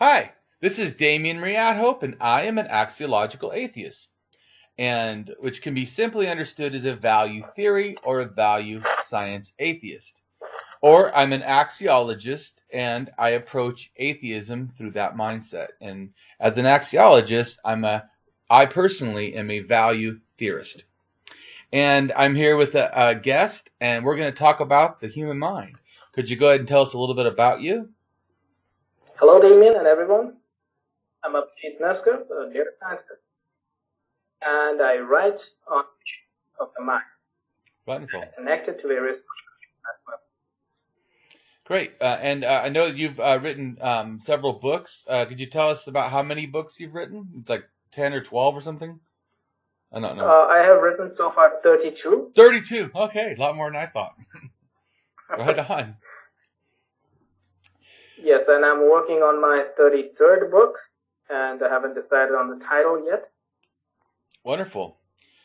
Hi, this is Damien from AtHope, and I am an axiological atheist, and which can be simply understood as a value theory or a value science atheist. Or I'm an axiologist, and I approach atheism through that mindset. And as an axiologist, I personally am a value theorist. And I'm here with a guest, and we're going to talk about the human mind. Could you go ahead and tell us a little bit about you? Hello, Damien and everyone. I'm Abhijit Naskar, a neuroscientist, and I write on of the mind. Wonderful. Connected to various as well. Great. And I know you've written several books. Could you tell us about how many books you've written? It's like 10 or 12 or something? I don't know. I have written so far 32. 32. Okay, a lot more than I thought. Right on. Yes, and I'm working on my 33rd book, and I haven't decided on the title yet. Wonderful.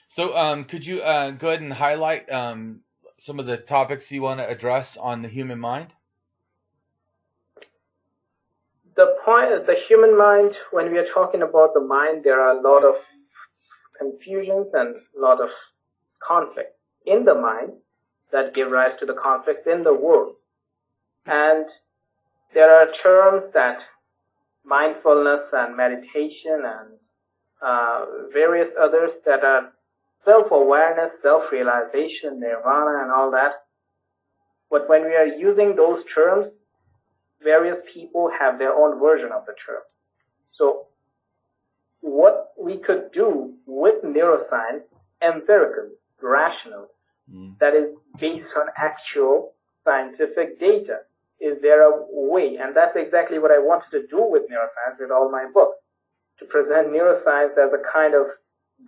So could you go ahead and highlight some of the topics you want to address on the human mind? The human mind, when we are talking about the mind, there are a lot of confusions and a lot of conflict in the mind that give rise to the conflicts in the world. And there are terms that mindfulness and meditation and various others that are self-awareness, self-realization, nirvana and all that. But when we are using those terms, various people have their own version of the term. So what we could do with neuroscience, empirically, rationally, that is based on actual scientific data. Is there a way? And that's exactly what I wanted to do with neuroscience with all my books, to present neuroscience as a kind of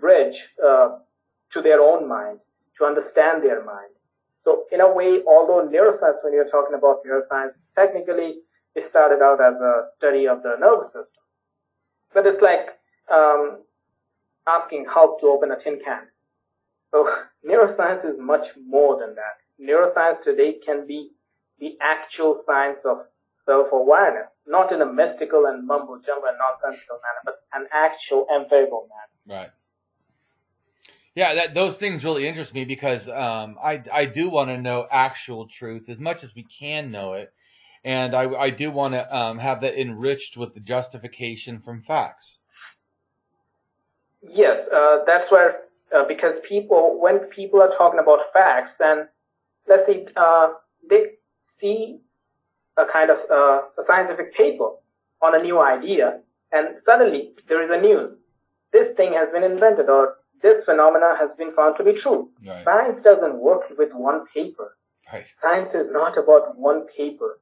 bridge to their own mind, to understand their mind. So in a way, although neuroscience, when you're talking about neuroscience, technically it started out as a study of the nervous system. But it's like asking Hulk to open a tin can. So neuroscience is much more than that. Neuroscience today can be the actual science of self-awareness, not in a mystical and mumbo-jumbo and nonsensical manner, but an actual empirical manner. Right. Yeah, those things really interest me because I do want to know actual truth as much as we can know it, and I do want to have that enriched with the justification from facts. Yes, that's where because when people are talking about facts, then let's see, they see a kind of a scientific paper on a new idea, and suddenly there is a news. This thing has been invented, or this phenomena has been found to be true. Right. Science doesn't work with one paper. Right. Science is not about one paper.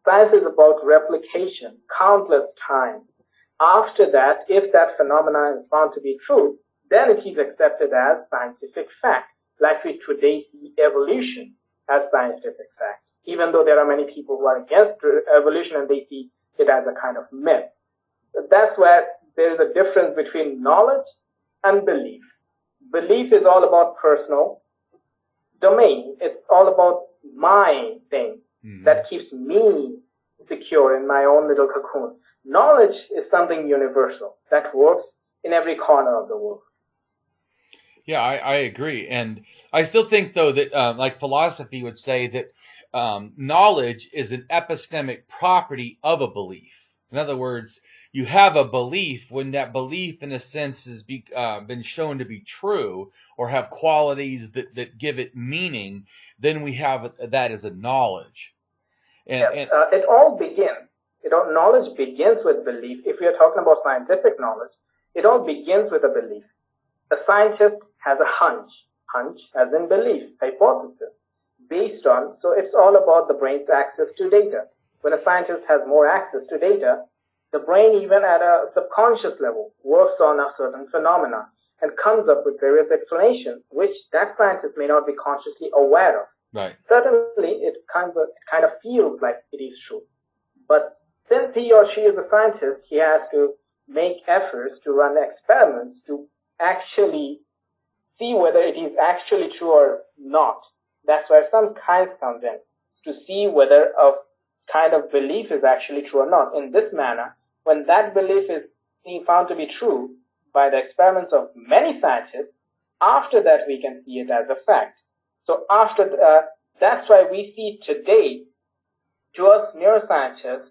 Science is about replication, countless times. After that, if that phenomena is found to be true, then it is accepted as scientific fact, like we today see evolution as scientific fact, even though there are many people who are against evolution and they see it as a kind of myth. That's where there is a difference between knowledge and belief. Belief is all about personal domain. It's all about my thing that keeps me secure in my own little cocoon. Knowledge is something universal that works in every corner of the world. Yeah, I agree. And I still think, though, that like philosophy would say that knowledge is an epistemic property of a belief. In other words, you have a belief when that belief, in a sense, has been shown to be true or have qualities that give it meaning, then we have that as a knowledge. It all begins. Knowledge begins with belief. If we are talking about scientific knowledge, it all begins with a belief. A scientist has a hunch as in belief, hypothesis, based on, so it's all about the brain's access to data. When a scientist has more access to data, the brain, even at a subconscious level, works on a certain phenomena and comes up with various explanations, which that scientist may not be consciously aware of. Right. Certainly, it kind of feels like it is true. But since he or she is a scientist, he has to make efforts to run experiments to actually see whether it is actually true or not. That's where some science comes in, to see whether a kind of belief is actually true or not. In this manner, when that belief is being found to be true by the experiments of many scientists, after that we can see it as a fact. So that's why we see today, to us neuroscientists,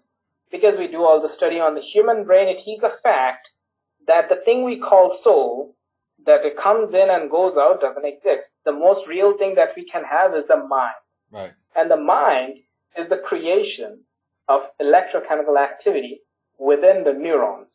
because we do all the study on the human brain, it is a fact that the thing we call soul, that it comes in and goes out, doesn't exist. The most real thing that we can have is the mind. Right. And the mind is the creation of electrochemical activity within the neurons.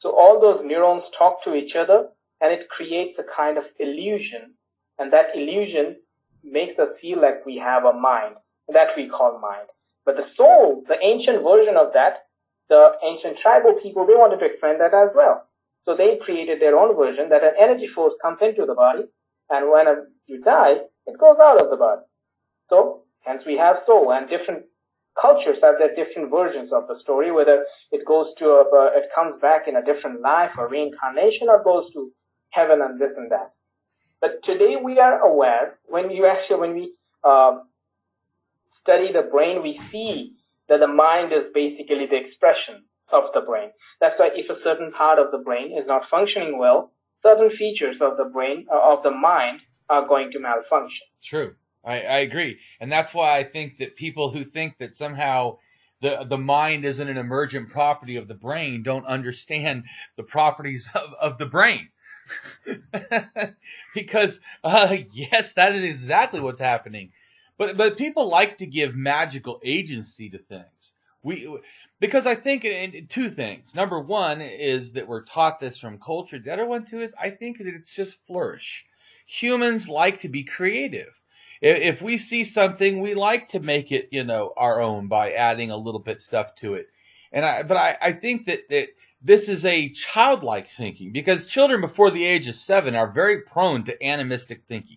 So all those neurons talk to each other, and it creates a kind of illusion, and that illusion makes us feel like we have a mind, that we call mind. But the soul, the ancient version of that, the ancient tribal people, they wanted to explain that as well. So they created their own version that an energy force comes into the body, and when you die, it goes out of the body. So hence we have soul, and different cultures have their different versions of the story, whether it goes to it comes back in a different life or reincarnation, or goes to heaven and this and that. But today we are aware, when we study the brain, we see that the mind is basically the expression of the brain. That's why if a certain part of the brain is not functioning well, certain features of the brain, of the mind, are going to malfunction. True. I agree. And that's why I think that people who think that somehow the mind isn't an emergent property of the brain don't understand the properties of the brain. Because, yes, that is exactly what's happening. But people like to give magical agency to things. Because I think in two things. Number one is that we're taught this from culture. The other one, too, is I think that it's just flourish. Humans like to be creative. If we see something, we like to make it, our own by adding a little bit stuff to it. But I think that this is a childlike thinking, because children before the age of 7 are very prone to animistic thinking.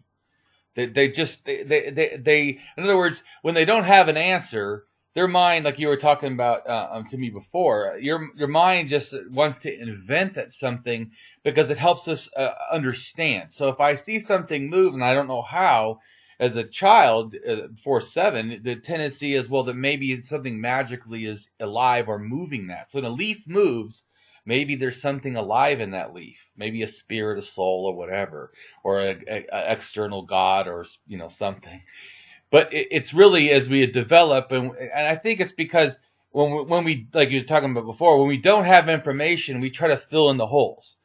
They in other words, when they don't have an answer, their mind, like you were talking about to me before, your mind just wants to invent that something because it helps us understand. So if I see something move and I don't know how, as a child, before 7, the tendency is, well, that maybe something magically is alive or moving that. So when a leaf moves, maybe there's something alive in that leaf, maybe a spirit, a soul, or whatever, or an external God, or something. But it's really as we develop, and I think it's because when we, like you were talking about before, when we don't have information, we try to fill in the holes.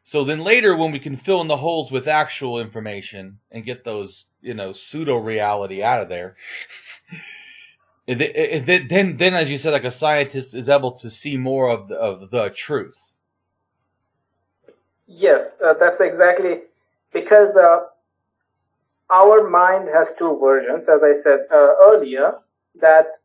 So then later, when we can fill in the holes with actual information and get those, pseudo-reality out of there, then, as you said, like a scientist is able to see more of the truth. Yes, that's exactly, because our mind has two versions, as I said earlier, that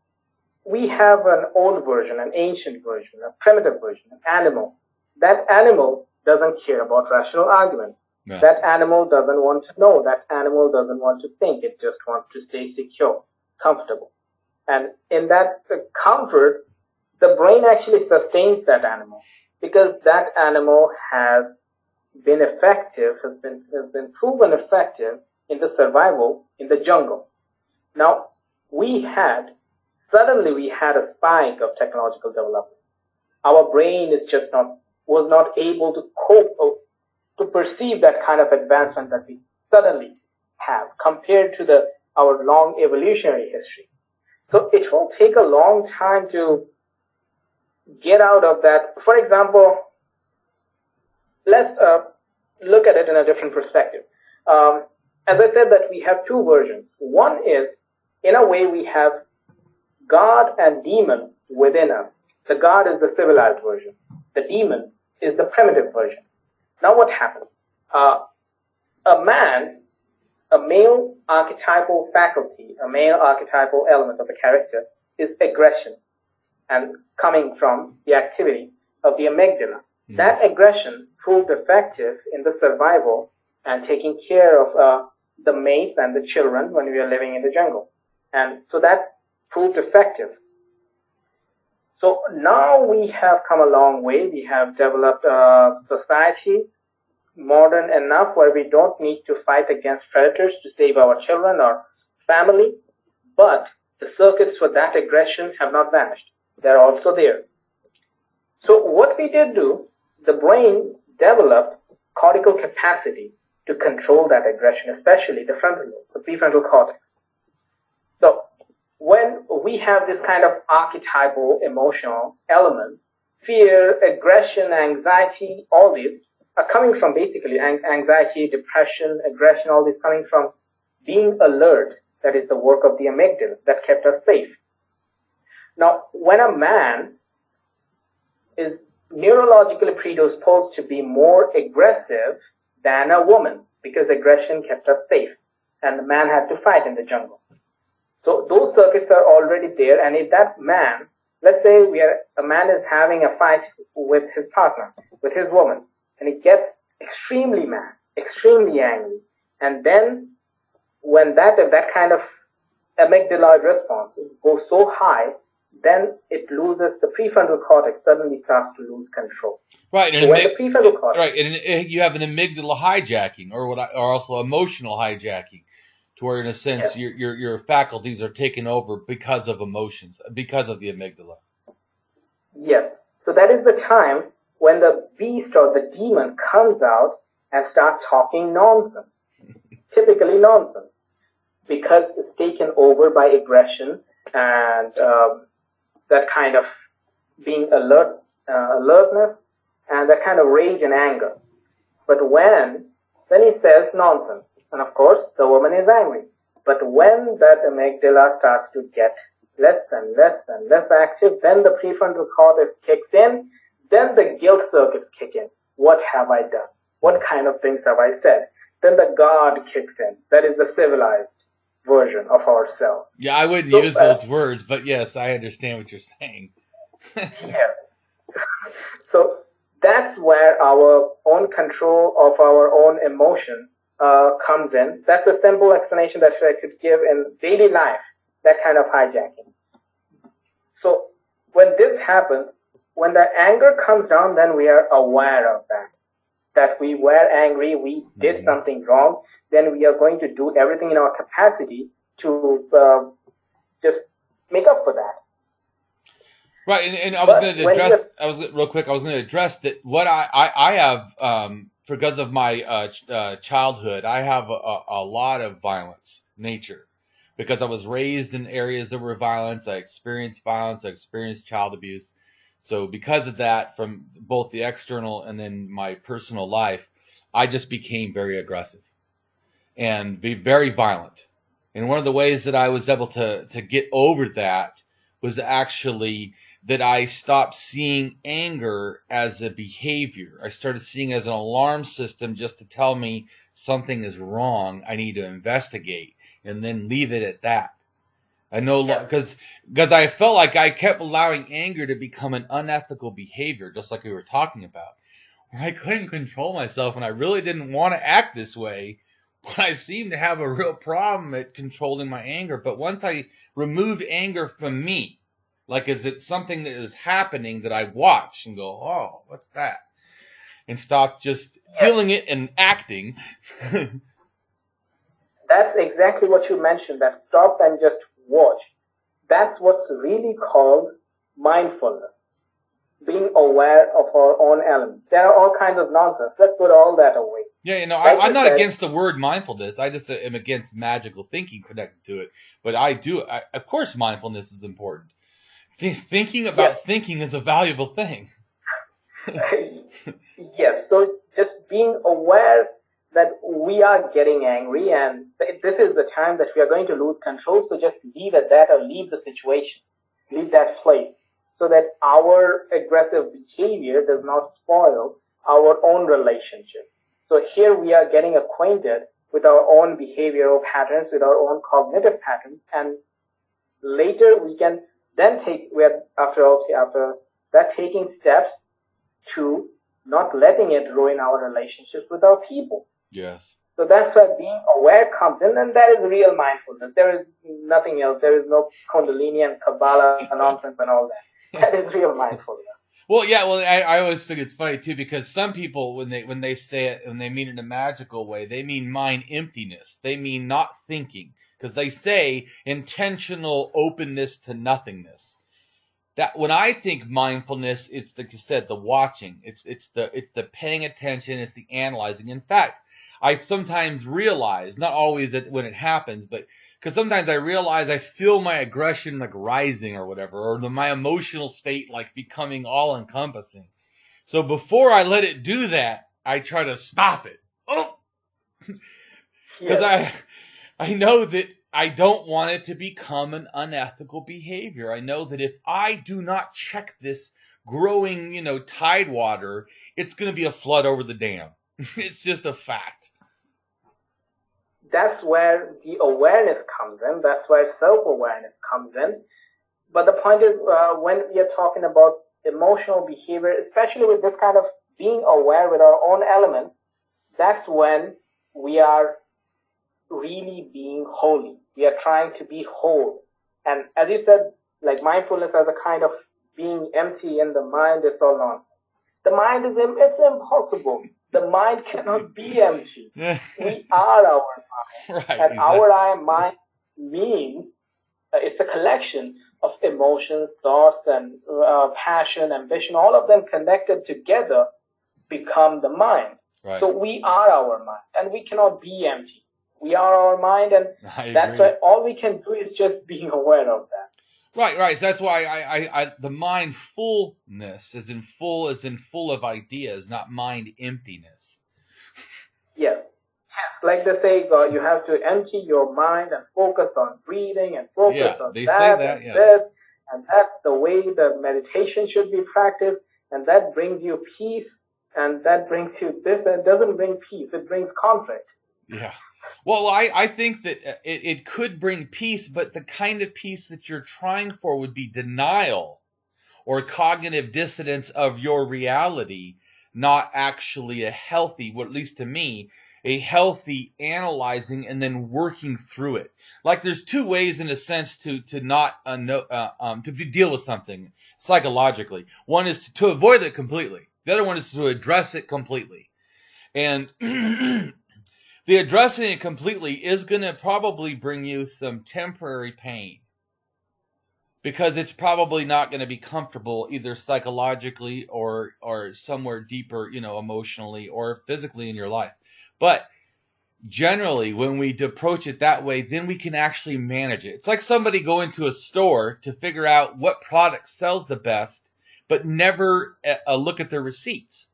we have an old version, an ancient version, a primitive version, an animal. That animal doesn't care about rational argument. No. That animal doesn't want to know. That animal doesn't want to think. It just wants to stay secure, comfortable. And in that comfort, the brain actually sustains that animal, because that animal has been effective, has been proven effective in the survival in the jungle. Now, suddenly we had a spike of technological development. Our brain was not able to cope or to perceive that kind of advancement that we suddenly have compared to our long evolutionary history. So it will take a long time to get out of that. For example, let's look at it in a different perspective. As I said, that we have two versions. One is, in a way, we have God and demon within us. The God is the civilized version. The demon is the primitive version. Now what happens? A male archetypal faculty, a male archetypal element of a character is aggression, and coming from the activity of the amygdala. That aggression proved effective in the survival and taking care of the mates and the children when we were living in the jungle. And so that proved effective. So now we have come a long way. We have developed a society modern enough where we don't need to fight against predators to save our children or family, but the circuits for that aggression have not vanished. They're also there. So what we did do, the brain developed cortical capacity to control that aggression, especially the frontal lobe, the prefrontal cortex. So when we have this kind of archetypal emotional element, fear, aggression, anxiety, all these are coming from basically anxiety, depression, aggression, all this coming from being alert. That is the work of the amygdala that kept us safe. Now, when a man is neurologically predisposed to be more aggressive than a woman, because aggression kept us safe, and the man had to fight in the jungle. So those circuits are already there, and if that man, let's say a man is having a fight with his partner, with his woman, and he gets extremely mad, extremely angry, and then when that kind of amygdaloid response goes so high, then it loses, the prefrontal cortex suddenly starts to lose control. Right, and so when the prefrontal cortex, right, and you have an amygdala hijacking, or also emotional hijacking, to where in a sense your faculties are taken over because of emotions, because of the amygdala. Yes. So that is the time when the beast or the demon comes out and starts talking nonsense, typically nonsense, because it's taken over by aggression and that kind of being alertness, and that kind of rage and anger. But then he says nonsense, and of course the woman is angry. But when that amygdala starts to get less and less and less active, then the prefrontal cortex kicks in, then the guilt circuits kick in. What have I done? What kind of things have I said? Then the God kicks in. That is the civilized version of ourselves. Yeah, I wouldn't use those words, but yes, I understand what you're saying. Yeah. So that's where our own control of our own emotion comes in. That's a simple explanation that I could give in daily life, that kind of hijacking. So when this happens, when the anger comes down, then we are aware of that we were angry, we did something wrong, then we are going to do everything in our capacity to just make up for that. Right, and I was going to address. I was going to address that. What I have, because of my childhood, I have a lot of violence nature, because I was raised in areas that were violence. I experienced violence. I experienced child abuse. So because of that, from both the external and then my personal life, I just became very aggressive and be very violent. And one of the ways that I was able to get over that was actually that I stopped seeing anger as a behavior. I started seeing it as an alarm system just to tell me something is wrong. I need to investigate and then leave it at that. I know, because I felt like I kept allowing anger to become an unethical behavior, just like we were talking about. Where I couldn't control myself, and I really didn't want to act this way, but I seemed to have a real problem at controlling my anger. But once I removed anger from me, like is it something that is happening that I watch and go, oh, what's that? And stop just feeling it and acting. That's exactly what you mentioned, that stop and just watch. That's what's really called mindfulness. Being aware of our own elements. There are all kinds of nonsense. Let's put all that away. Yeah, I'm not against the word mindfulness. I just am against magical thinking connected to it. But of course, mindfulness is important. Thinking about thinking is a valuable thing. Yes, so just being aware that we are getting angry and this is the time that we are going to lose control, so just leave at that or leave the situation, leave that place, so that our aggressive behavior does not spoil our own relationship. So here we are getting acquainted with our own behavioral patterns, with our own cognitive patterns, and later we can then after that taking steps to not letting it ruin our relationships with our people. Yes. So that's where being aware comes in, and that is real mindfulness. There is nothing else. There is no Kundalini and Kabbalah nonsense and all that. That is real mindfulness. Well, yeah. Well, I always think it's funny too, because some people, when they say it, when they mean it in a magical way, they mean mind emptiness. They mean not thinking, because they say intentional openness to nothingness. that when I think mindfulness, it's like you said, the watching. It's the paying attention. It's the analyzing. In fact, I sometimes realize, not always when it happens, but because sometimes I realize I feel my aggression like rising or whatever, or my emotional state like becoming all encompassing. So before I let it do that, I try to stop it. Oh, because I know that I don't want it to become an unethical behavior. I know that if I do not check this growing, tide water, it's going to be a flood over the dam. It's just a fact. That's where the awareness comes in. That's where self-awareness comes in. But the point is, when we are talking about emotional behavior, especially with this kind of being aware with our own elements, that's when we are really being holy. We are trying to be whole. And as you said, like mindfulness as a kind of being empty in the mind is all nonsense. The mind it's impossible. The mind cannot be empty. We are our mind. Right, and exactly. our mind means it's a collection of emotions, thoughts, and passion, ambition, all of them connected together become the mind. Right. So we are our mind, and we cannot be empty. We are our mind, and I that's agree. why all we can do is just being aware of that. Right. So that's why I the mindfulness is in full of ideas, not mind emptiness. Yes. Like they say, you have to empty your mind and focus on breathing and focus on they that, say that, and yes. this, and that's the way the meditation should be practiced, and that brings you peace, and that brings you this, and it doesn't bring peace, it brings conflict. Yeah. Well, I think that it could bring peace, but the kind of peace that you're trying for would be denial or cognitive dissonance of your reality, not actually a healthy, well, at least to me, a healthy analyzing and then working through it. Like there's two ways, in a sense, to not to deal with something psychologically. One is to avoid it completely. The other one is to address it completely. And the addressing it completely is going to probably bring you some temporary pain, because it's probably not going to be comfortable either psychologically or somewhere deeper, emotionally or physically in your life. But generally, when we approach it that way, then we can actually manage it. It's like somebody going to a store to figure out what product sells the best, but never look at their receipts.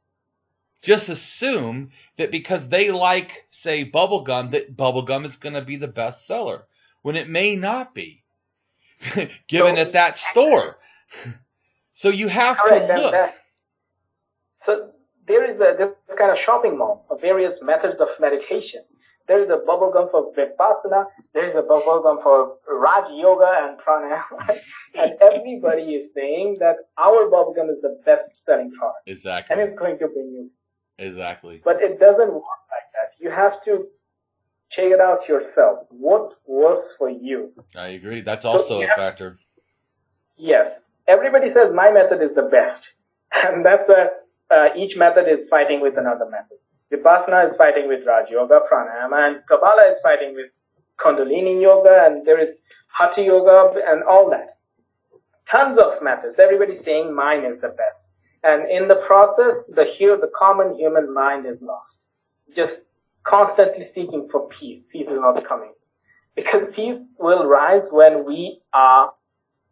Just assume that because they like, say, bubblegum, that bubblegum is going to be the best seller, when it may not be, given at that store. So you have to look. So there is this kind of shopping mall of various methods of meditation. There is a bubblegum for Vipassana, there is a bubblegum for Raj Yoga and Pranayama, and everybody is saying that our bubblegum is the best selling product. Exactly. And it's going to bring you. Exactly. But it doesn't work like that. You have to check it out yourself. What works for you? I agree. That's also a factor. Yes. Everybody says my method is the best. And that's where each method is fighting with another method. Vipassana is fighting with Raj Yoga, Pranayama, and Kabbalah is fighting with Kundalini Yoga, and there is Hatha Yoga and all that. Tons of methods. Everybody's saying mine is the best. And in the process, the common human mind is lost. Just constantly seeking for peace. Peace is not coming. Because peace will rise when we are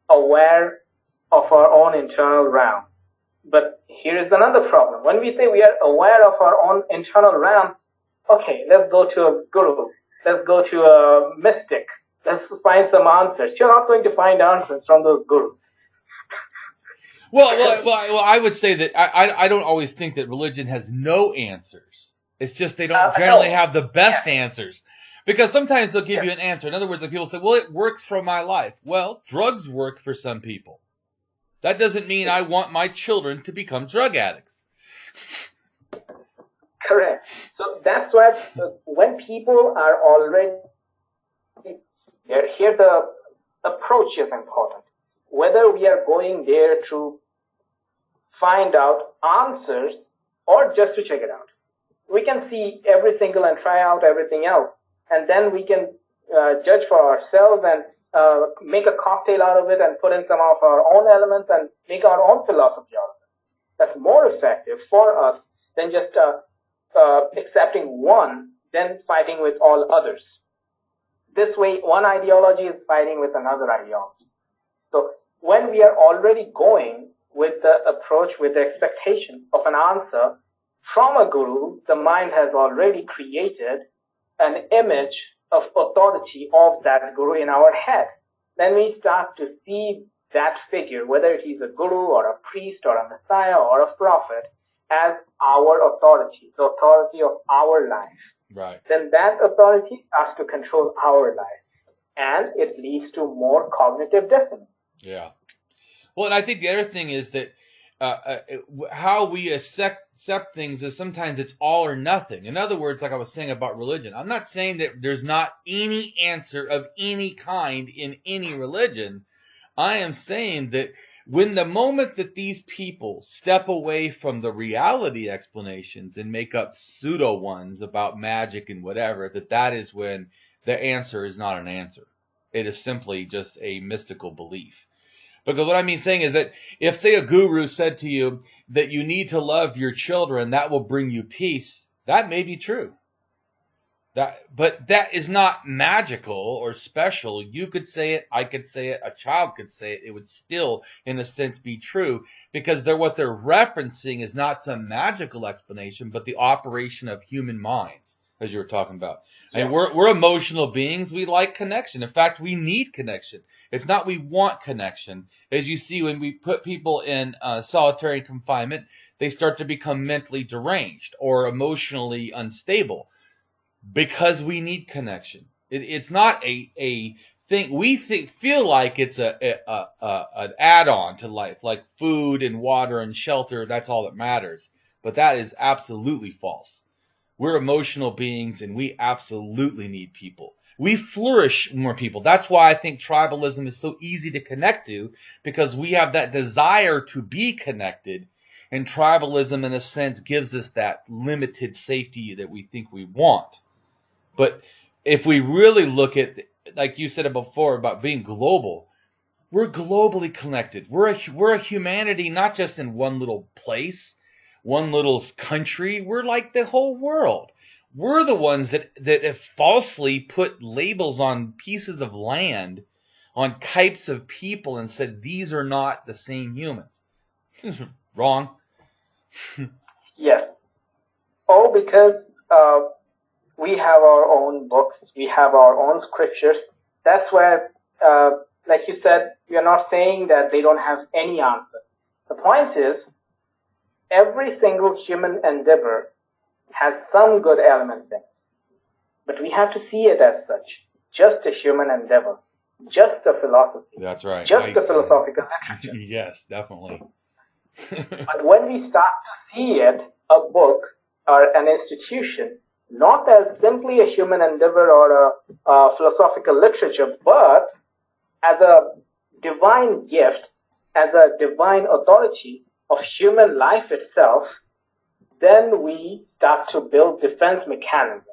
aware of our own internal realm. But here is another problem. When we say we are aware of our own internal realm, okay, let's go to a guru. Let's go to a mystic. Let's find some answers. You're not going to find answers from those gurus. Well, I would say that I don't always think that religion has no answers. It's just they don't generally have the best answers. Because sometimes they'll give you an answer. In other words, like people say, well, it works for my life. Well, drugs work for some people. That doesn't mean I want my children to become drug addicts. Correct. So that's why when people are already here, the approach is important. Whether we are going there to find out answers or just to check it out. We can see every single and try out everything else. And then we can judge for ourselves and make a cocktail out of it and put in some of our own elements and make our own philosophy out of it. That's more effective for us than just accepting one, then fighting with all others. This way, one ideology is fighting with another ideology. So when we are already going with the approach, with the expectation of an answer from a guru, the mind has already created an image of authority of that guru in our head. Then we start to see that figure, whether he's a guru or a priest or a messiah or a prophet, as our authority, the authority of our life. Right. Then that authority starts to control our life, and it leads to more cognitive dissonance. Yeah. Well, and I think the other thing is that how we accept things is sometimes it's all or nothing. In other words, like I was saying about religion, I'm not saying that there's not any answer of any kind in any religion. I am saying that when the moment that these people step away from the reality explanations and make up pseudo ones about magic and whatever, that is when the answer is not an answer. It is simply just a mystical belief. Because what I mean saying is that if, say, a guru said to you that you need to love your children, that will bring you peace, that may be true. But that is not magical or special. You could say it, I could say it, a child could say it. It would still, in a sense, be true because what they're referencing is not some magical explanation, but the operation of human minds, as you were talking about. Yeah. And we're emotional beings. We like connection. In fact, we need connection. It's not we want connection. As you see, when we put people in solitary confinement, they start to become mentally deranged or emotionally unstable. Because we need connection. It's not a thing. We feel like it's an add-on to life, like food and water and shelter. That's all that matters. But that is absolutely false. We're emotional beings, and we absolutely need people. We flourish more people. That's why I think tribalism is so easy to connect to, because we have that desire to be connected. And tribalism, in a sense, gives us that limited safety that we think we want. But if we really look at, like you said before, about being global, we're globally connected. We're a humanity, not just in one little place, one little country. We're like the whole world. We're the ones that have falsely put labels on pieces of land, on types of people, and said these are not the same humans. Wrong. Yes. Oh, because we have our own books, we have our own scriptures. That's where, like you said, we are not saying that they don't have any answer. The point is, every single human endeavor has some good elements in it. But we have to see it as such. Just a human endeavor. Just a philosophy. That's right. Just a philosophical literature. Yes, definitely. But when we start to see it, a book or an institution, not as simply a human endeavor or a philosophical literature, but as a divine gift, as a divine authority of human life itself, then we start to build defense mechanisms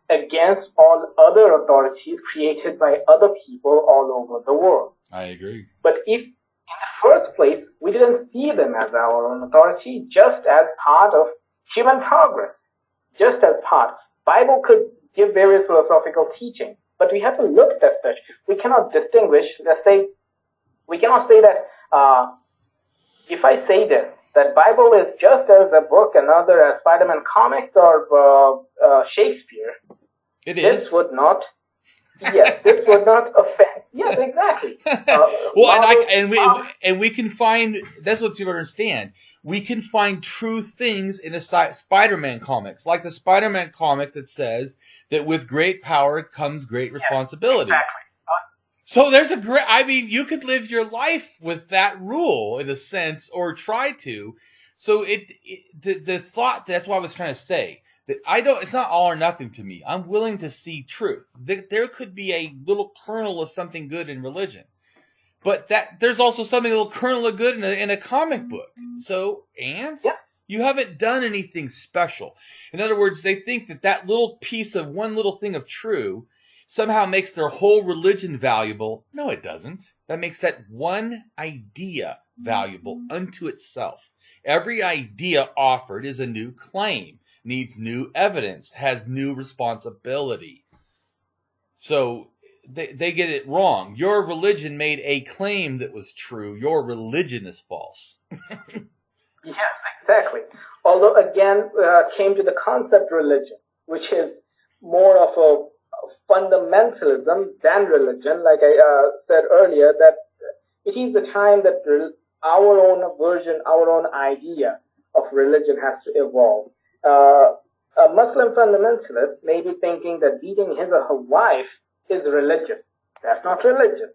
against all other authorities created by other people all over the world. I agree. But if in the first place we didn't see them as our own authority, just as part of human progress, just as part. Bible could give various philosophical teachings, but we have to look at such. We cannot distinguish, we cannot say that, if I say this, that Bible is just as a book, another as Spider-Man comics or Shakespeare. It is. This would not, this would not affect. Yes, exactly. Well, and we can find, that's what you understand. We can find true things in the Spider-Man comics, like the Spider-Man comic that says that with great power comes great responsibility. Exactly. So there's you could live your life with that rule in a sense, or try to. So the thought, that's what I was trying to say, that it's not all or nothing to me. I'm willing to see truth. There could be a little kernel of something good in religion. But there's also something a little kernel of good in a comic book. So, you haven't done anything special. In other words, they think that little piece of one little thing of true somehow makes their whole religion valuable. No, it doesn't. That makes that one idea valuable unto itself. Every idea offered is a new claim, needs new evidence, has new responsibility. So they get it wrong. Your religion made a claim that was true. Your religion is false. Yes, exactly. Although, again, came to the concept religion, which is more of a fundamentalism than religion. Like I said earlier, that it is the time that our own version, our own idea of religion has to evolve. A Muslim fundamentalist may be thinking that beating his or her wife is religion. That's not religion.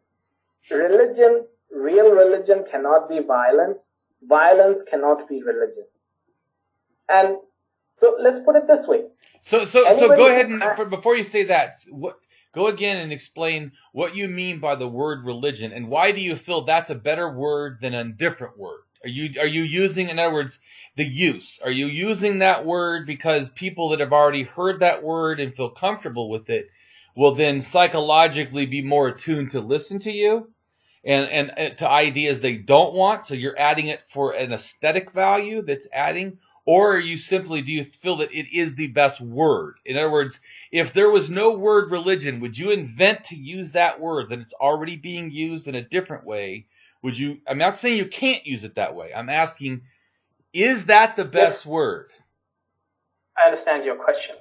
Real religion cannot be violence. Violence cannot be religion. And so let's put it this way. So go ahead and before you say that, go again and explain what you mean by the word religion, and why do you feel that's a better word than a different word? Are you using, in other words, the use? Are you using that word because people that have already heard that word and feel comfortable with it will then psychologically be more attuned to listen to you and to ideas they don't want? So you're adding it for an aesthetic value that's adding? Or do you feel that it is the best word? In other words, if there was no word religion, would you invent to use that word that it's already being used in a different way? I'm not saying you can't use it that way. I'm asking, is that the best word? I understand your question.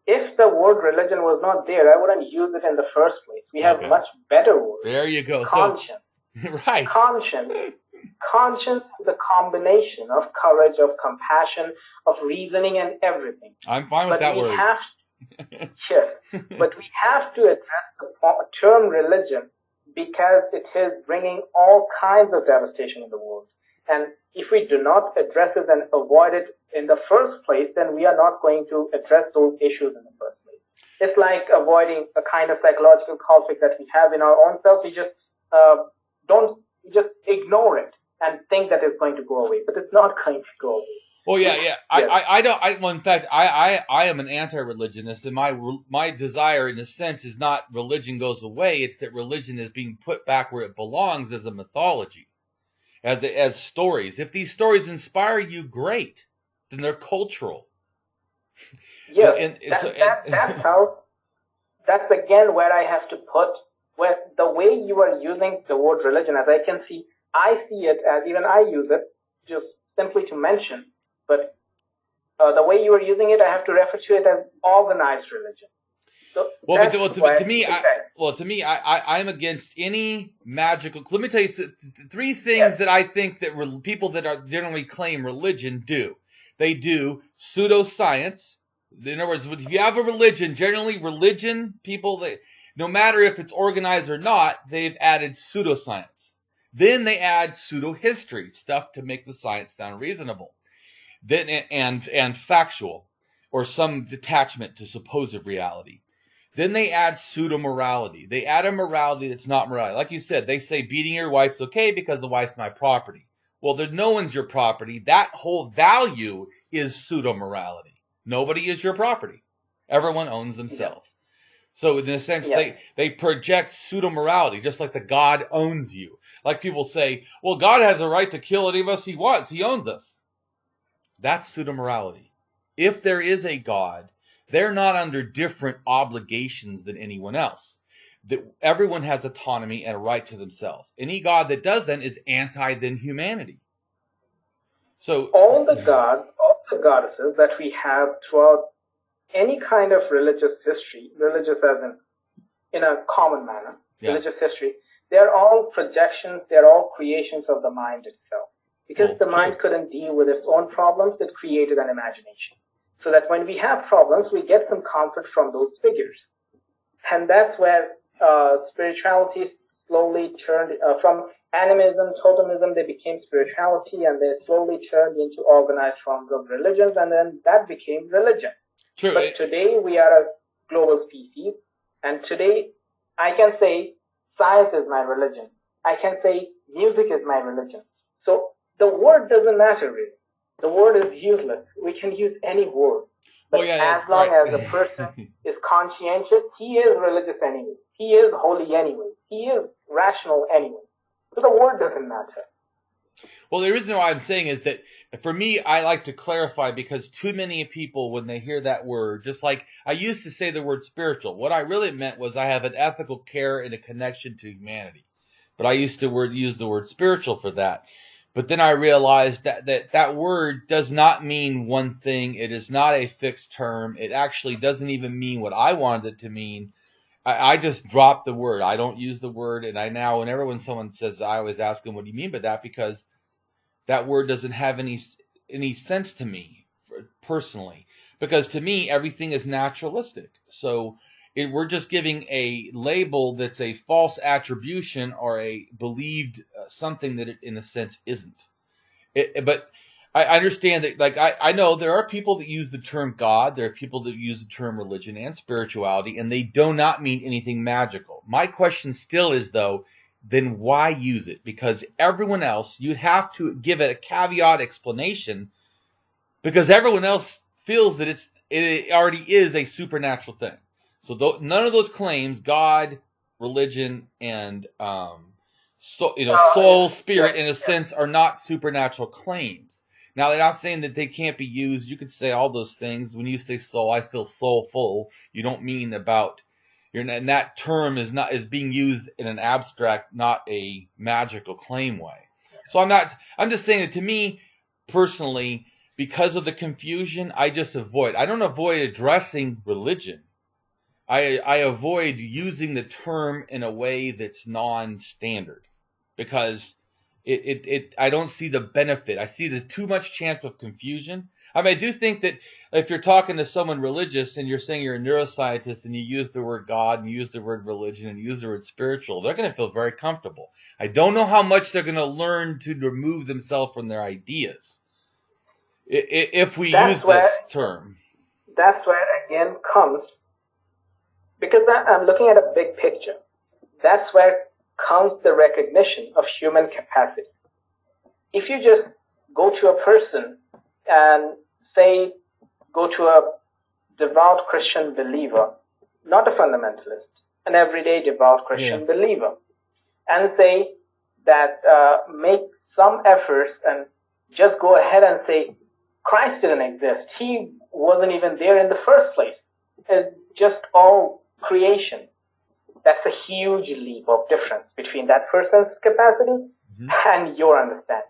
If the word religion was not there, I wouldn't use it in the first place. We have much better words. There you go. Conscience. Right. Conscience is a combination of courage, of compassion, of reasoning, and everything. I'm fine with that word. But we have to address the term religion because it is bringing all kinds of devastation in the world. And if we do not address it and avoid it in the first place, then we are not going to address those issues in the first place. It's like avoiding a kind of psychological conflict that we have in our own self. We just just ignore it and think that it's going to go away, but it's not going to go away. Well, yeah. In fact, I am an anti-religionist, and my desire, in a sense, is not religion goes away. It's that religion is being put back where it belongs as a mythology, as stories. If these stories inspire you, great. Then they're cultural. Yes, that's again where I have to put, where the way you are using the word religion, as I can see, I see it as, even I use it, just simply to mention, but the way you are using it, I have to refer to it as organized religion. So to me, I'm against any magical. Let me tell you three things that I think that people that are generally claim religion do. They do pseudoscience. In other words, if you have a religion, generally religion people, no matter if it's organized or not, they've added pseudoscience. Then they add pseudo-history, stuff to make the science sound reasonable. Then and factual, or some detachment to supposed reality. Then they add pseudo-morality. They add a morality that's not morality. Like you said, they say beating your wife's okay because the wife's my property. Well, no one's your property. That whole value is pseudo-morality. Nobody is your property. Everyone owns themselves. So in a sense, they project pseudo-morality, just like the God owns you. Like people say, well, God has a right to kill any of us he wants. He owns us. That's pseudo-morality. If there is a God, they're not under different obligations than anyone else. Everyone has autonomy and a right to themselves. Any God that does then is then humanity. So all the gods, all the goddesses that we have throughout any kind of religious history, religious as in a common manner, religious history, they're all projections, they're all creations of the mind itself. Because the mind couldn't deal with its own problems, it created an imagination. So that when we have problems, we get some comfort from those figures. And that's where spirituality slowly turned from animism, totemism, they became spirituality, and they slowly turned into organized forms of religions, and then that became religion. True. But today we are a global species, and today I can say science is my religion. I can say music is my religion. So the word doesn't matter really. The word is useless. We can use any word. But yeah, as long right. as a person is conscientious, he is religious anyway. He is holy anyway. He is rational anyway. So the word doesn't matter. Well, the reason why I'm saying is that for me, I like to clarify because too many people, when they hear that word, just like I used to say the word spiritual, what I really meant was I have an ethical care and a connection to humanity. But I used to use the word spiritual for that. But then I realized that word does not mean one thing. It is not a fixed term. It actually doesn't even mean what I wanted it to mean. I just dropped the word. I don't use the word. And I now, whenever when someone says, I always ask them, what do you mean by that? Because that word doesn't have any sense to me personally. Because to me, everything is naturalistic. So we're just giving a label that's a false attribution or a believed something that it, in a sense, isn't. But I understand that, like, I know there are people that use the term God, there are people that use the term religion and spirituality, and they do not mean anything magical. My question still is, though, then why use it? Because everyone else, you'd have to give it a caveat explanation, because everyone else feels that it already is a supernatural thing. So none of those claims, God, religion, and soul, spirit, in a sense, are not supernatural claims. Now, they're not saying that they can't be used. You could say all those things. When you say soul, I feel soulful. You don't mean about, and that term is being used in an abstract, not a magical claim way. So I'm just saying that to me, personally, because of the confusion, I don't avoid addressing religion. I avoid using the term in a way that's non-standard because I don't see the benefit. I see the too much chance of confusion. I mean, I do think that if you're talking to someone religious and you're saying you're a neuroscientist and you use the word God and you use the word religion and you use the word spiritual, they're going to feel very comfortable. I don't know how much they're going to learn to remove themselves from their ideas if we use this term. That's where again comes, because I'm looking at a big picture. That's where comes the recognition of human capacity. If you just go to a person and say, go to a devout Christian believer, not a fundamentalist, an everyday devout Christian believer, and say that make some efforts and just go ahead and say, Christ didn't exist. He wasn't even there in the first place. It's just all creation. That's a huge leap of difference between that person's capacity and your understanding.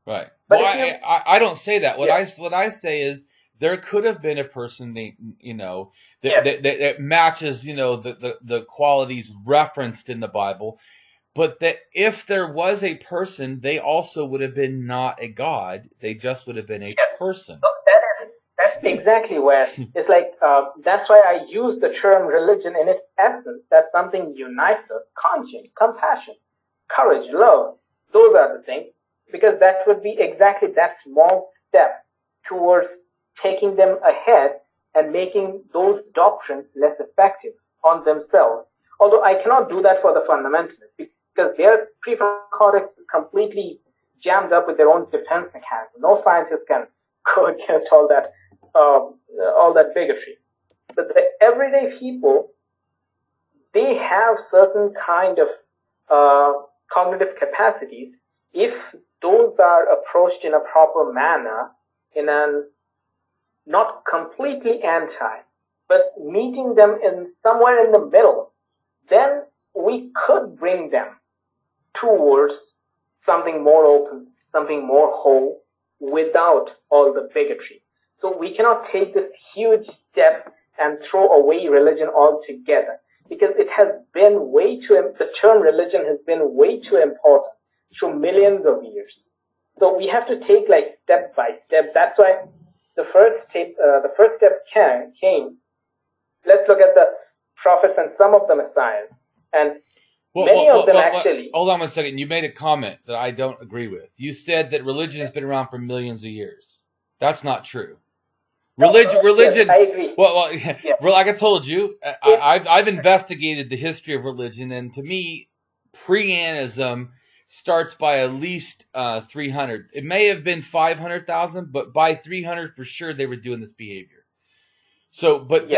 Right. But well, I don't say that. What I say is there could have been a person that matches the qualities referenced in the Bible, but that if there was a person, they also would have been not a God. They just would have been a person. So that's exactly where it's like, that's why I use the term religion in its essence. That's something unites us: conscience, compassion, courage, love. Those are the things, because that would be exactly that small step towards taking them ahead and making those doctrines less effective on themselves. Although I cannot do that for the fundamentalists, because their prefrontal completely jammed up with their own defense mechanism. No scientist can go against all that bigotry. But the everyday people, they have certain kind of cognitive capacities. If those are approached in a proper manner, in an not completely anti, but meeting them in somewhere in the middle, then we could bring them towards something more open, something more whole, without all the bigotry. So we cannot take this huge step and throw away religion altogether, because it has been the term religion has been way too important through millions of years. So we have to take like step by step. That's why the first step came. Let's look at the prophets and some of the messiahs, and many of them actually. Hold on one second. You made a comment that I don't agree with. You said that religion has been around for millions of years. That's not true. Religion. Yes, I agree. Well, like I told you, I've investigated the history of religion, and to me, pre-anism starts by at least 300. It may have been 500,000, but by 300 for sure they were doing this behavior. So, but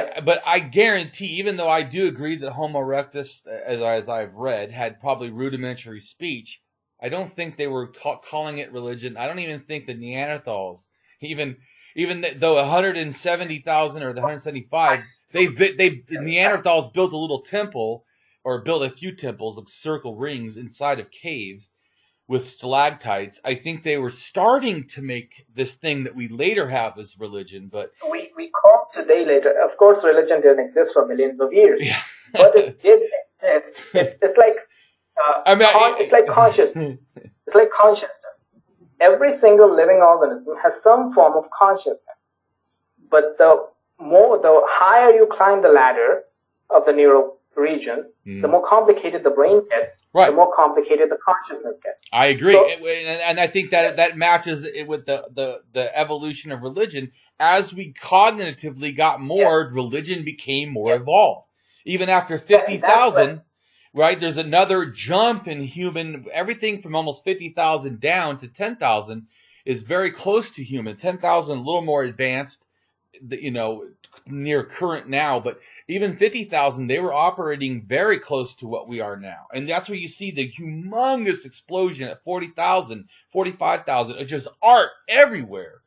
I guarantee, even though I do agree that Homo erectus, as I've read, had probably rudimentary speech, I don't think they were calling it religion. I don't even think the Neanderthals, even though 170,000 or the 175, the Neanderthals built a little temple, or built a few temples, like circle rings inside of caves with stalactites. I think they were starting to make this thing that we later have as religion, but we call today later. Of course, religion didn't exist for millions of years, yeah. but it did exist. It's like it's like consciousness. It's like consciousness. Every single living organism has some form of consciousness, but the higher you climb the ladder of the neural region, the more complicated the brain gets. Right. The more complicated the consciousness gets. I agree, and I think that matches it with the evolution of religion. As we cognitively got more, religion became more evolved. Even after 50,000, right? There's another jump in human. Everything from almost 50,000 down to 10,000 is very close to human. 10,000 a little more advanced, near current now, but even 50,000, they were operating very close to what we are now. And that's where you see the humongous explosion at 40,000, 45,000. It's just art everywhere.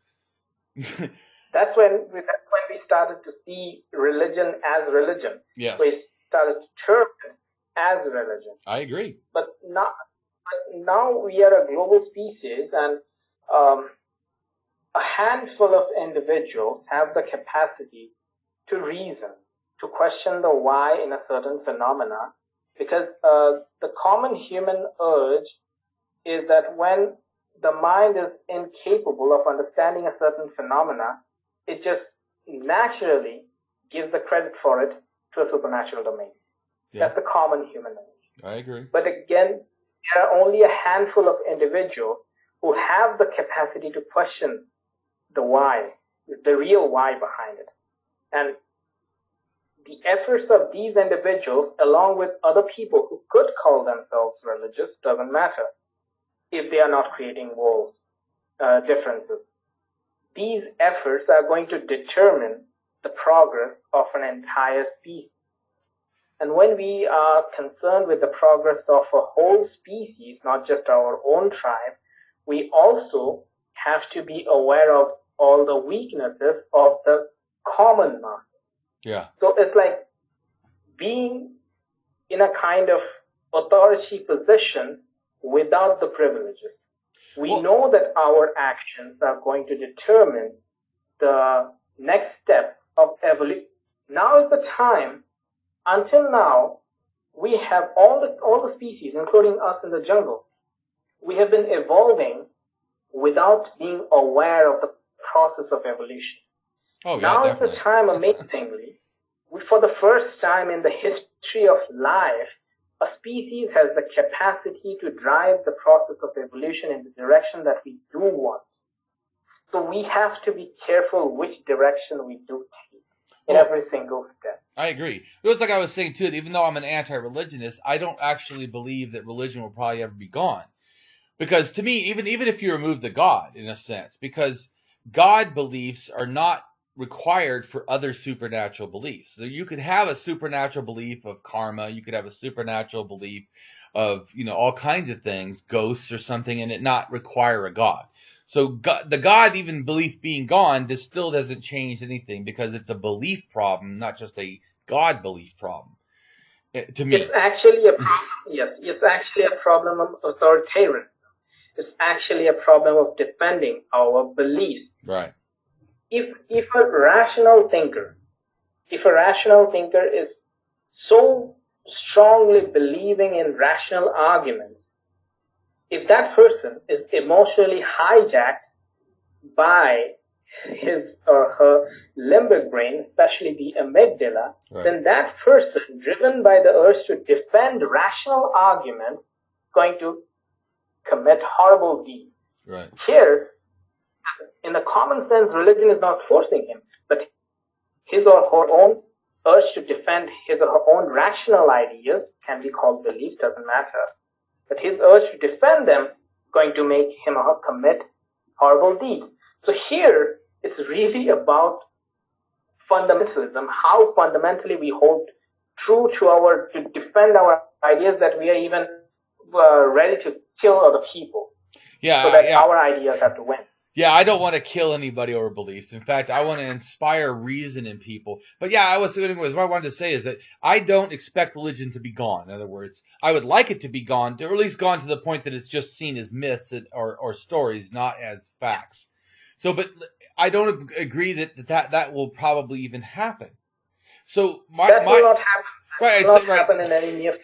That's when we started to see religion as religion. Yes. We started to term it as religion. I agree. But now we are a global species, and a handful of individuals have the capacity to reason, to question the why in a certain phenomena, because the common human urge is that when the mind is incapable of understanding a certain phenomena, it just naturally gives the credit for it to a supernatural domain. Yeah. That's the common human urge. I agree. But again, there are only a handful of individuals who have the capacity to question the why, the real why behind it. And the efforts of these individuals, along with other people who could call themselves religious, doesn't matter if they are not creating walls, differences. These efforts are going to determine the progress of an entire species. And when we are concerned with the progress of a whole species, not just our own tribe, we also have to be aware of all the weaknesses of the common mass. Yeah. So it's like being in a kind of authority position without the privileges. We know that our actions are going to determine the next step of evolution. Now is the time. Until now, we have all the species, including us in the jungle. We have been evolving without being aware of the process of evolution. Oh, yeah, now definitely. is the time, amazingly, for the first time in the history of life, a species has the capacity to drive the process of evolution in the direction that we do want. So we have to be careful which direction we do take in every single step. I agree. It's like I was saying, too, that even though I'm an anti-religionist, I don't actually believe that religion will probably ever be gone. Because to me, even if you remove the God, in a sense, because God beliefs are not required for other supernatural beliefs. So you could have a supernatural belief of karma, you could have a supernatural belief of, all kinds of things, ghosts or something, and it not require a God. So the God even belief being gone still doesn't change anything, because it's a belief problem, not just a God belief problem. To me, it's actually a problem. Yes, it's actually a problem of authoritarianism. It's actually a problem of defending our beliefs. Right. If a rational thinker is so strongly believing in rational arguments, if that person is emotionally hijacked by his or her limbic brain, especially the amygdala, right, then that person, driven by the urge to defend rational arguments, is going to commit horrible deeds. Right. Here, in the common sense, religion is not forcing him, but his or her own urge to defend his or her own rational ideas, can be called belief, doesn't matter, but his urge to defend them is going to make him or her commit horrible deeds. So here, it's really about fundamentalism, how fundamentally we hold true to defend our ideas, that we are even ready to kill other people, so that our ideas have to win. Yeah, I don't want to kill anybody over beliefs. In fact, I want to inspire reason in people. But yeah, what I wanted to say is that I don't expect religion to be gone. In other words, I would like it to be gone, or at least gone to the point that it's just seen as myths or stories, not as facts. So, but I don't agree that will probably even happen. So that will not happen. Right, will not happen in any near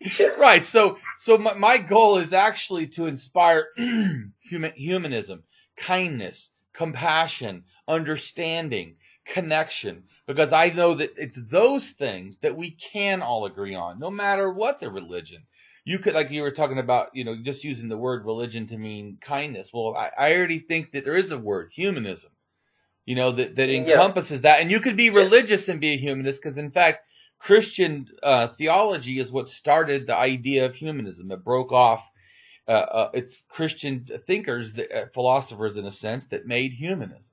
future. Right. So my goal is actually to inspire humanism, kindness, compassion, understanding, connection, because I know that it's those things that we can all agree on, no matter what the religion. You could, like you were talking about, just using the word religion to mean kindness. Well, I already think that there is a word, humanism, that encompasses that. And you could be religious and be a humanist, because in fact, Christian theology is what started the idea of humanism. It broke off. It's Christian thinkers, philosophers in a sense, that made humanism.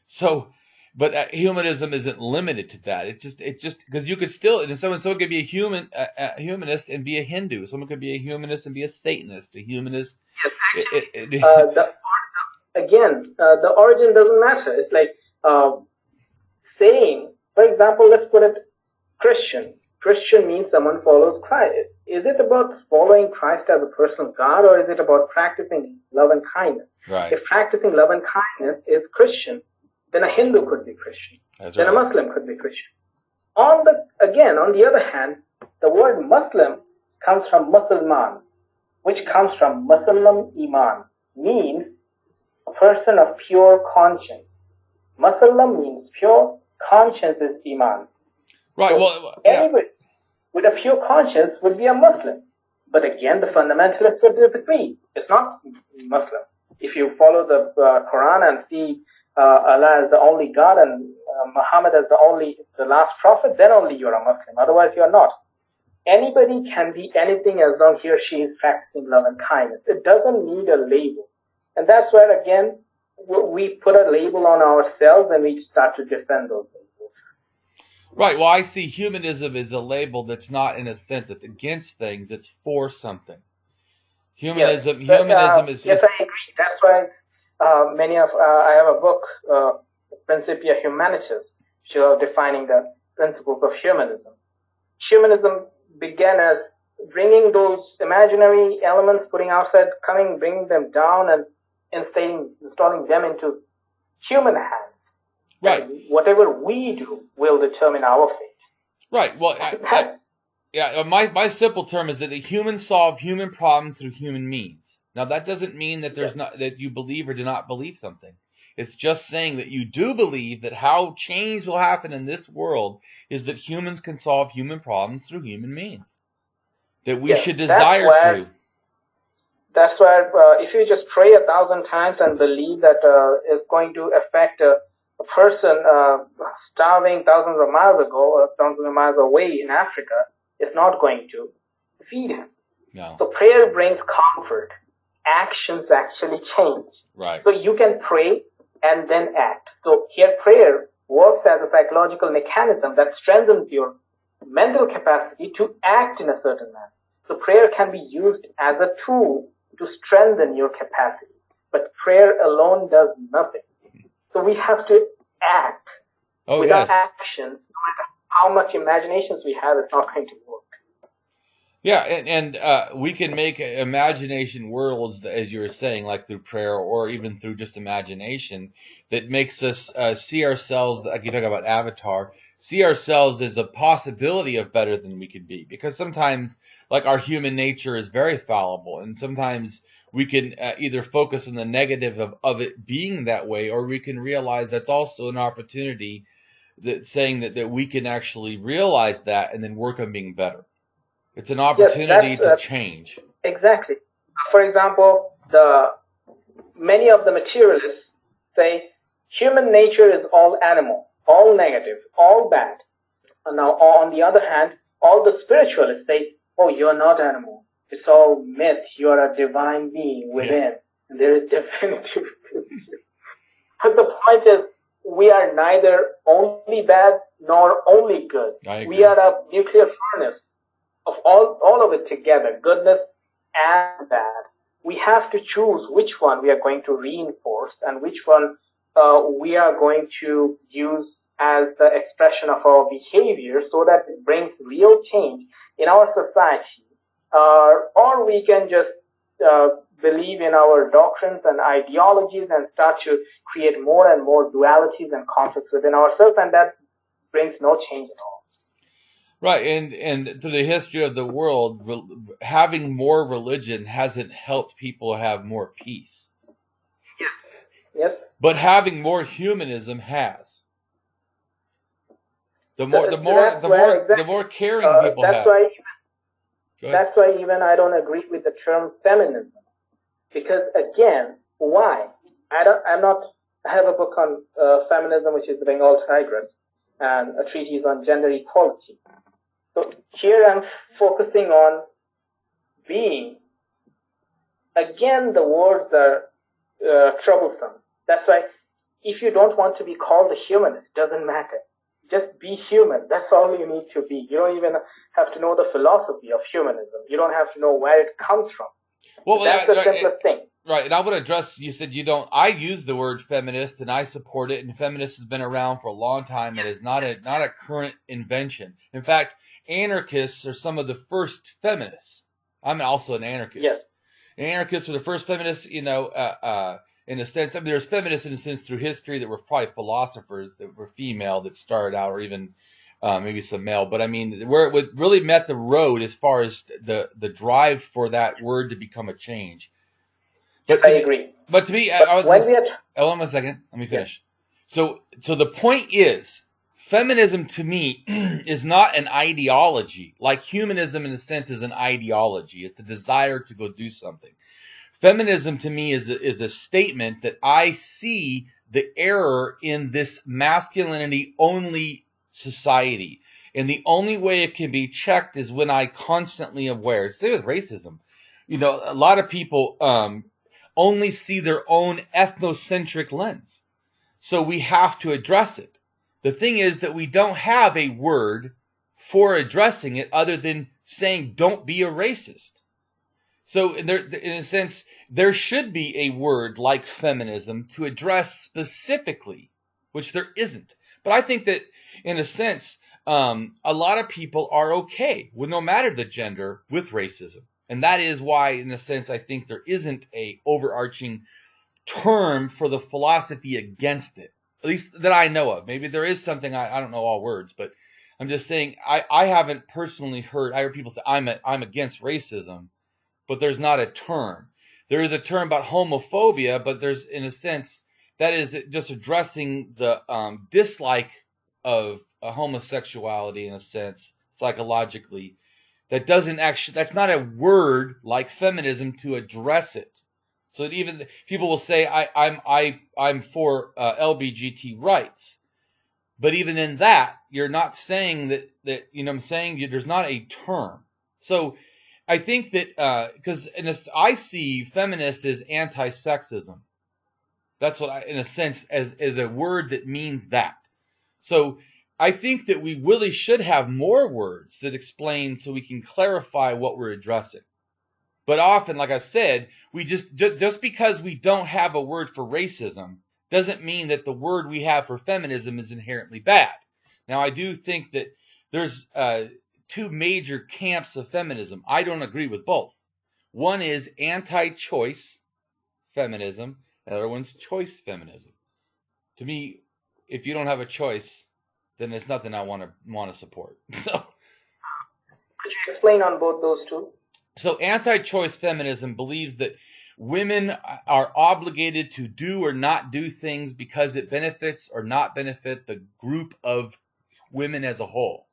So, but humanism isn't limited to that. It's just because you could still, someone could be a humanist and be a Hindu. Someone could be a humanist and be a Satanist. A humanist. Yes, the origin doesn't matter. It's like saying, for example, let's put it Christian. Christian means someone follows Christ. Is it about following Christ as a personal God, or is it about practicing love and kindness? Right. If practicing love and kindness is Christian, then a Hindu could be Christian. Then a Muslim could be Christian. On the other hand, the word Muslim comes from Musulman, which comes from Muslim Iman, means a person of pure conscience. Muslim means pure, conscience is Iman. Right. So anybody with a pure conscience would be a Muslim. But again, the fundamentalists would disagree. It's not Muslim. If you follow the Quran and see Allah as the only God and Muhammad as the last prophet, then only you're a Muslim. Otherwise, you're not. Anybody can be anything as long he or she is practicing love and kindness. It doesn't need a label. And that's where, again, we put a label on ourselves and we start to defend those labels. Right. Well, I see humanism as a label that's not, in a sense, it's against things. It's for something. Humanism is... Yes, I agree. That's why I have a book, Principia Humanitas, defining the principles of humanism. Humanism began as bringing those imaginary elements, putting outside, bringing them down and installing them into human hands. Right. And whatever we do will determine our fate. Right. Well, my simple term is that the humans solve human problems through human means. Now, that doesn't mean that that you believe or do not believe something. It's just saying that you do believe that how change will happen in this world is that humans can solve human problems through human means. That we should desire to. That's why if you just pray 1,000 times and believe that it's going to affect a person starving thousands of miles ago or thousands of miles away in Africa, it's not going to feed him. No. So prayer brings comfort. Actions actually change. Right. So you can pray and then act. So here prayer works as a psychological mechanism that strengthens your mental capacity to act in a certain manner. So prayer can be used as a tool to strengthen your capacity. But prayer alone does nothing. So we have to act. Without action, no matter how much imaginations we have, it's not going to work. Yeah, and we can make imagination worlds, as you were saying, like through prayer or even through just imagination, that makes us see ourselves, like you talk about Avatar, see ourselves as a possibility of better than we could be. Because sometimes, like, our human nature is very fallible, and sometimes we can either focus on the negative of it being that way, or we can realize that's also an opportunity saying that we can actually realize that and then work on being better. It's an opportunity to change. Exactly. For example, many of the materialists say human nature is all animal, all negative, all bad. And now, on the other hand, all the spiritualists say, oh, you're not animal. It's all myth. You are a divine being within. Yeah. There is definitive. But the point is, we are neither only bad nor only good. We are a nuclear furnace of all of it together, goodness and bad. We have to choose which one we are going to reinforce and which one we are going to use as the expression of our behavior so that it brings real change in our society. Or we can just believe in our doctrines and ideologies and start to create more and more dualities and conflicts within ourselves, and that brings no change at all. Right, and through the history of the world, having more religion hasn't helped people have more peace. Yes. But having more humanism has. The more caring people have. That's why even I don't agree with the term feminism, because again, why? I have a book on feminism, which is the Bengal Tigress, and a treatise on gender equality. So here I'm focusing on being. Again, the words are troublesome. That's why if you don't want to be called a humanist, doesn't matter. Just be human. That's all you need to be. You don't even have to know the philosophy of humanism. You don't have to know where it comes from. Well, that's the simplest thing. Right, and I would address, you said you don't, I use the word feminist and I support it, and feminist has been around for a long time. It is not a current invention. In fact, anarchists are some of the first feminists. I'm also an anarchist. Yes. Anarchists were the first feminists, in a sense. I mean, there's feminists in a sense through history that were probably philosophers that were female that started out, or even maybe some male. But I mean, where it really met the road as far as the drive for that word to become a change. But I agree. But to me, hold on a second. Let me finish. Yeah. So the point is, feminism to me is not an ideology. Like humanism in a sense is an ideology. It's a desire to go do something. Feminism to me is a statement that I see the error in this masculinity-only society. And the only way it can be checked is when I constantly aware. Same with racism. A lot of people only see their own ethnocentric lens. So we have to address it. The thing is that we don't have a word for addressing it other than saying don't be a racist. So in a sense, there should be a word like feminism to address specifically, which there isn't. But I think that in a sense, a lot of people are okay with, no matter the gender, with racism. And that is why, in a sense, I think there isn't a overarching term for the philosophy against it, at least that I know of. Maybe there is something, I don't know all words, but I'm just saying I haven't personally heard. I heard people say I'm against racism, but there's not a term. There is a term about homophobia, but there's, in a sense, that is just addressing the dislike of homosexuality, in a sense, psychologically. That's not a word like feminism to address it. So that even people will say I'm for LGBT rights, but even in that, you're not saying that I'm saying there's not a term. So I think that because I see feminist as anti-sexism. That's what in a sense, as a word that means that. So I think that we really should have more words that explain so we can clarify what we're addressing. But often, like I said, we just because we don't have a word for racism doesn't mean that the word we have for feminism is inherently bad. Now, I do think that there's two major camps of feminism. I don't agree with both. One is anti-choice feminism, and the other one's choice feminism. To me, if you don't have a choice, then it's nothing I want to support. So, could you explain on both those two? So anti-choice feminism believes that women are obligated to do or not do things because it benefits or not benefit the group of women as a whole.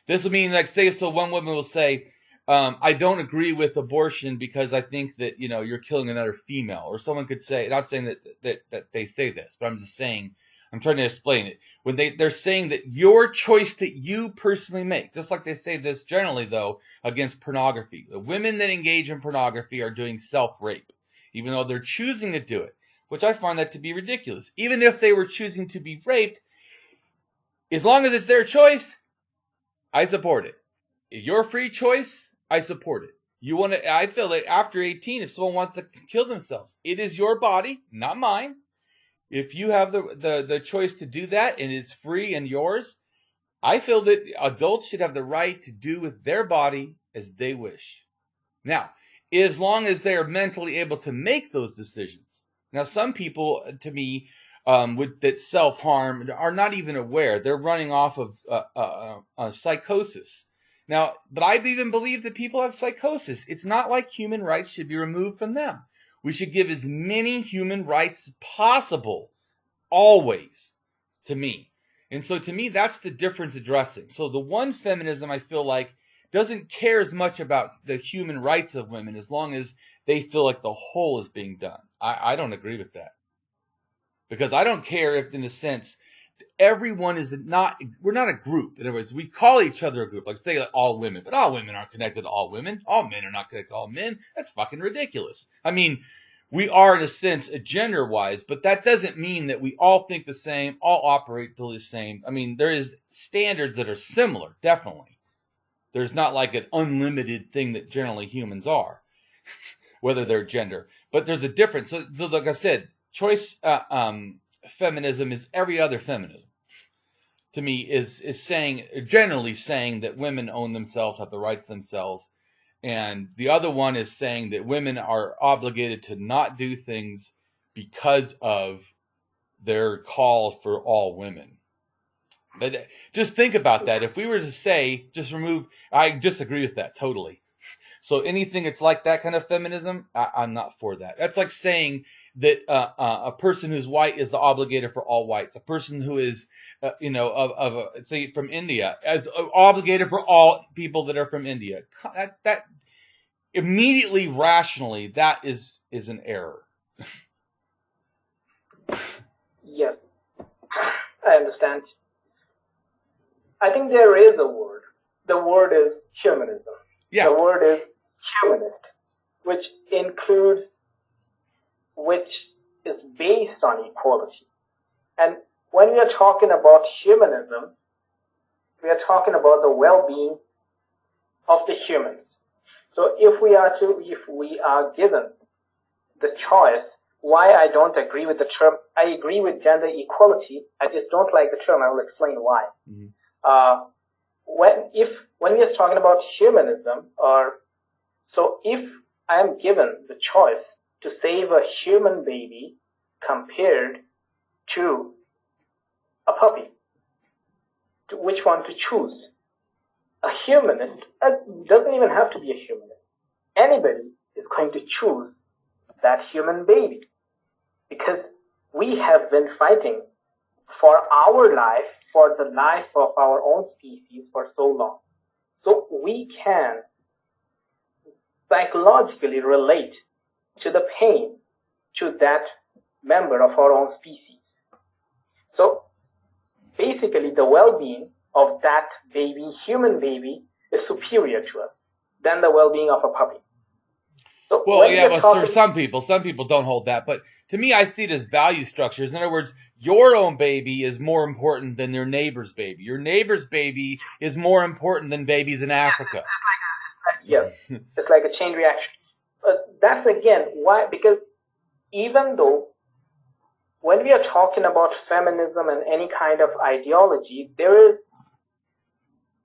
This would mean, like, so one woman will say, I don't agree with abortion because I think that, you're killing another female. Or someone could say, not saying that they say this, but I'm just saying, I'm trying to explain it. When they're saying that your choice that you personally make, just like they say this generally, though, against pornography. The women that engage in pornography are doing self-rape, even though they're choosing to do it. which I find that to be ridiculous. Even if they were choosing to be raped, as long as it's their choice, I support it. Your free choice, I support it. I feel that after 18, if someone wants to kill themselves, it is your body, not mine. If you have the choice to do that and it's free and yours, I feel that adults should have the right to do with their body as they wish. Now, as long as they are mentally able to make those decisions. Now, some people, to me, that self-harm are not even aware. They're running off of psychosis. Now, but I even believe that people have psychosis. It's not like human rights should be removed from them. We should give as many human rights as possible, always, to me. And so to me, that's the difference addressing. So the one feminism, I feel like, doesn't care as much about the human rights of women as long as they feel like the whole is being done. I don't agree with that. Because I don't care if, in a sense, everyone is not, we're not a group. In other words, we call each other a group, like say like all women, but all women aren't connected to all women. All men are not connected to all men. That's fucking ridiculous. I mean, we are in a sense gender-wise, but that doesn't mean that we all think the same, all operate the same. I mean, there is standards that are similar, definitely. There's not like an unlimited thing that generally humans are, whether they're gender. But there's a difference. So like I said, choice feminism is every other feminism. To me, is generally saying that women own themselves, have the rights themselves. And the other one is saying that women are obligated to not do things because of their call for all women. But just think about that. If we were to say, I disagree with that totally. So anything that's like that kind of feminism, I'm not for that. That's like saying that a person who's white is the obligator for all whites. A person who is, say from India, as obligated for all people that are from India. That immediately, rationally, that is an error. Yes, I understand. I think there is a word. The word is humanism. Yeah. The word is humanist, which is based on equality. And when we are talking about humanism, we are talking about the well-being of the humans. So if we are given the choice, why I don't agree with the term, I agree with gender equality, I just don't like the term, I will explain why. Mm-hmm. When we are talking about humanism, so if I am given the choice to save a human baby compared to a puppy, to which one to choose? A humanist doesn't even have to be a humanist. Anybody is going to choose that human baby because we have been fighting for our life, for the life of our own species for so long. So we can psychologically relate to the pain to that member of our own species. So basically the well-being of that baby, human baby, is superior to us than the well-being of a puppy. So for some people don't hold that, but to me, I see it as value structures. In other words, your own baby is more important than your neighbor's baby. Your neighbor's baby is more important than babies in Africa. Yes, it's like a chain reaction. But that's again why, because even though when we are talking about feminism and any kind of ideology, there is,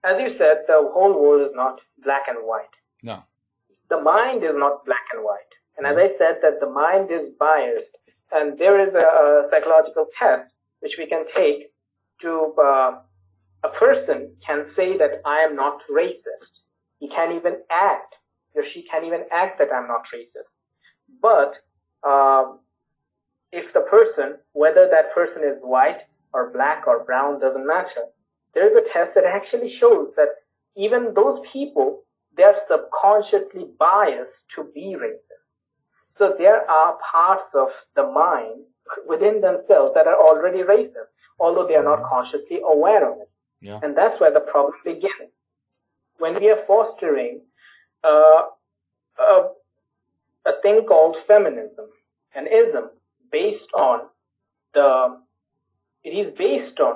as you said, the whole world is not black and white. No. The mind is not black and white. And as I said, that the mind is biased. And there is a psychological test which we can take to, a person can say that I am not racist. He can even act, or she can even act that I'm not racist. But, if the person, whether that person is white or black or brown, doesn't matter. There is a test that actually shows that even those people, they're subconsciously biased to be racist. So there are parts of the mind within themselves that are already racist, although they are not consciously aware of it. Yeah. And that's where the problem begins. When we are fostering a thing called feminism, an ism, based on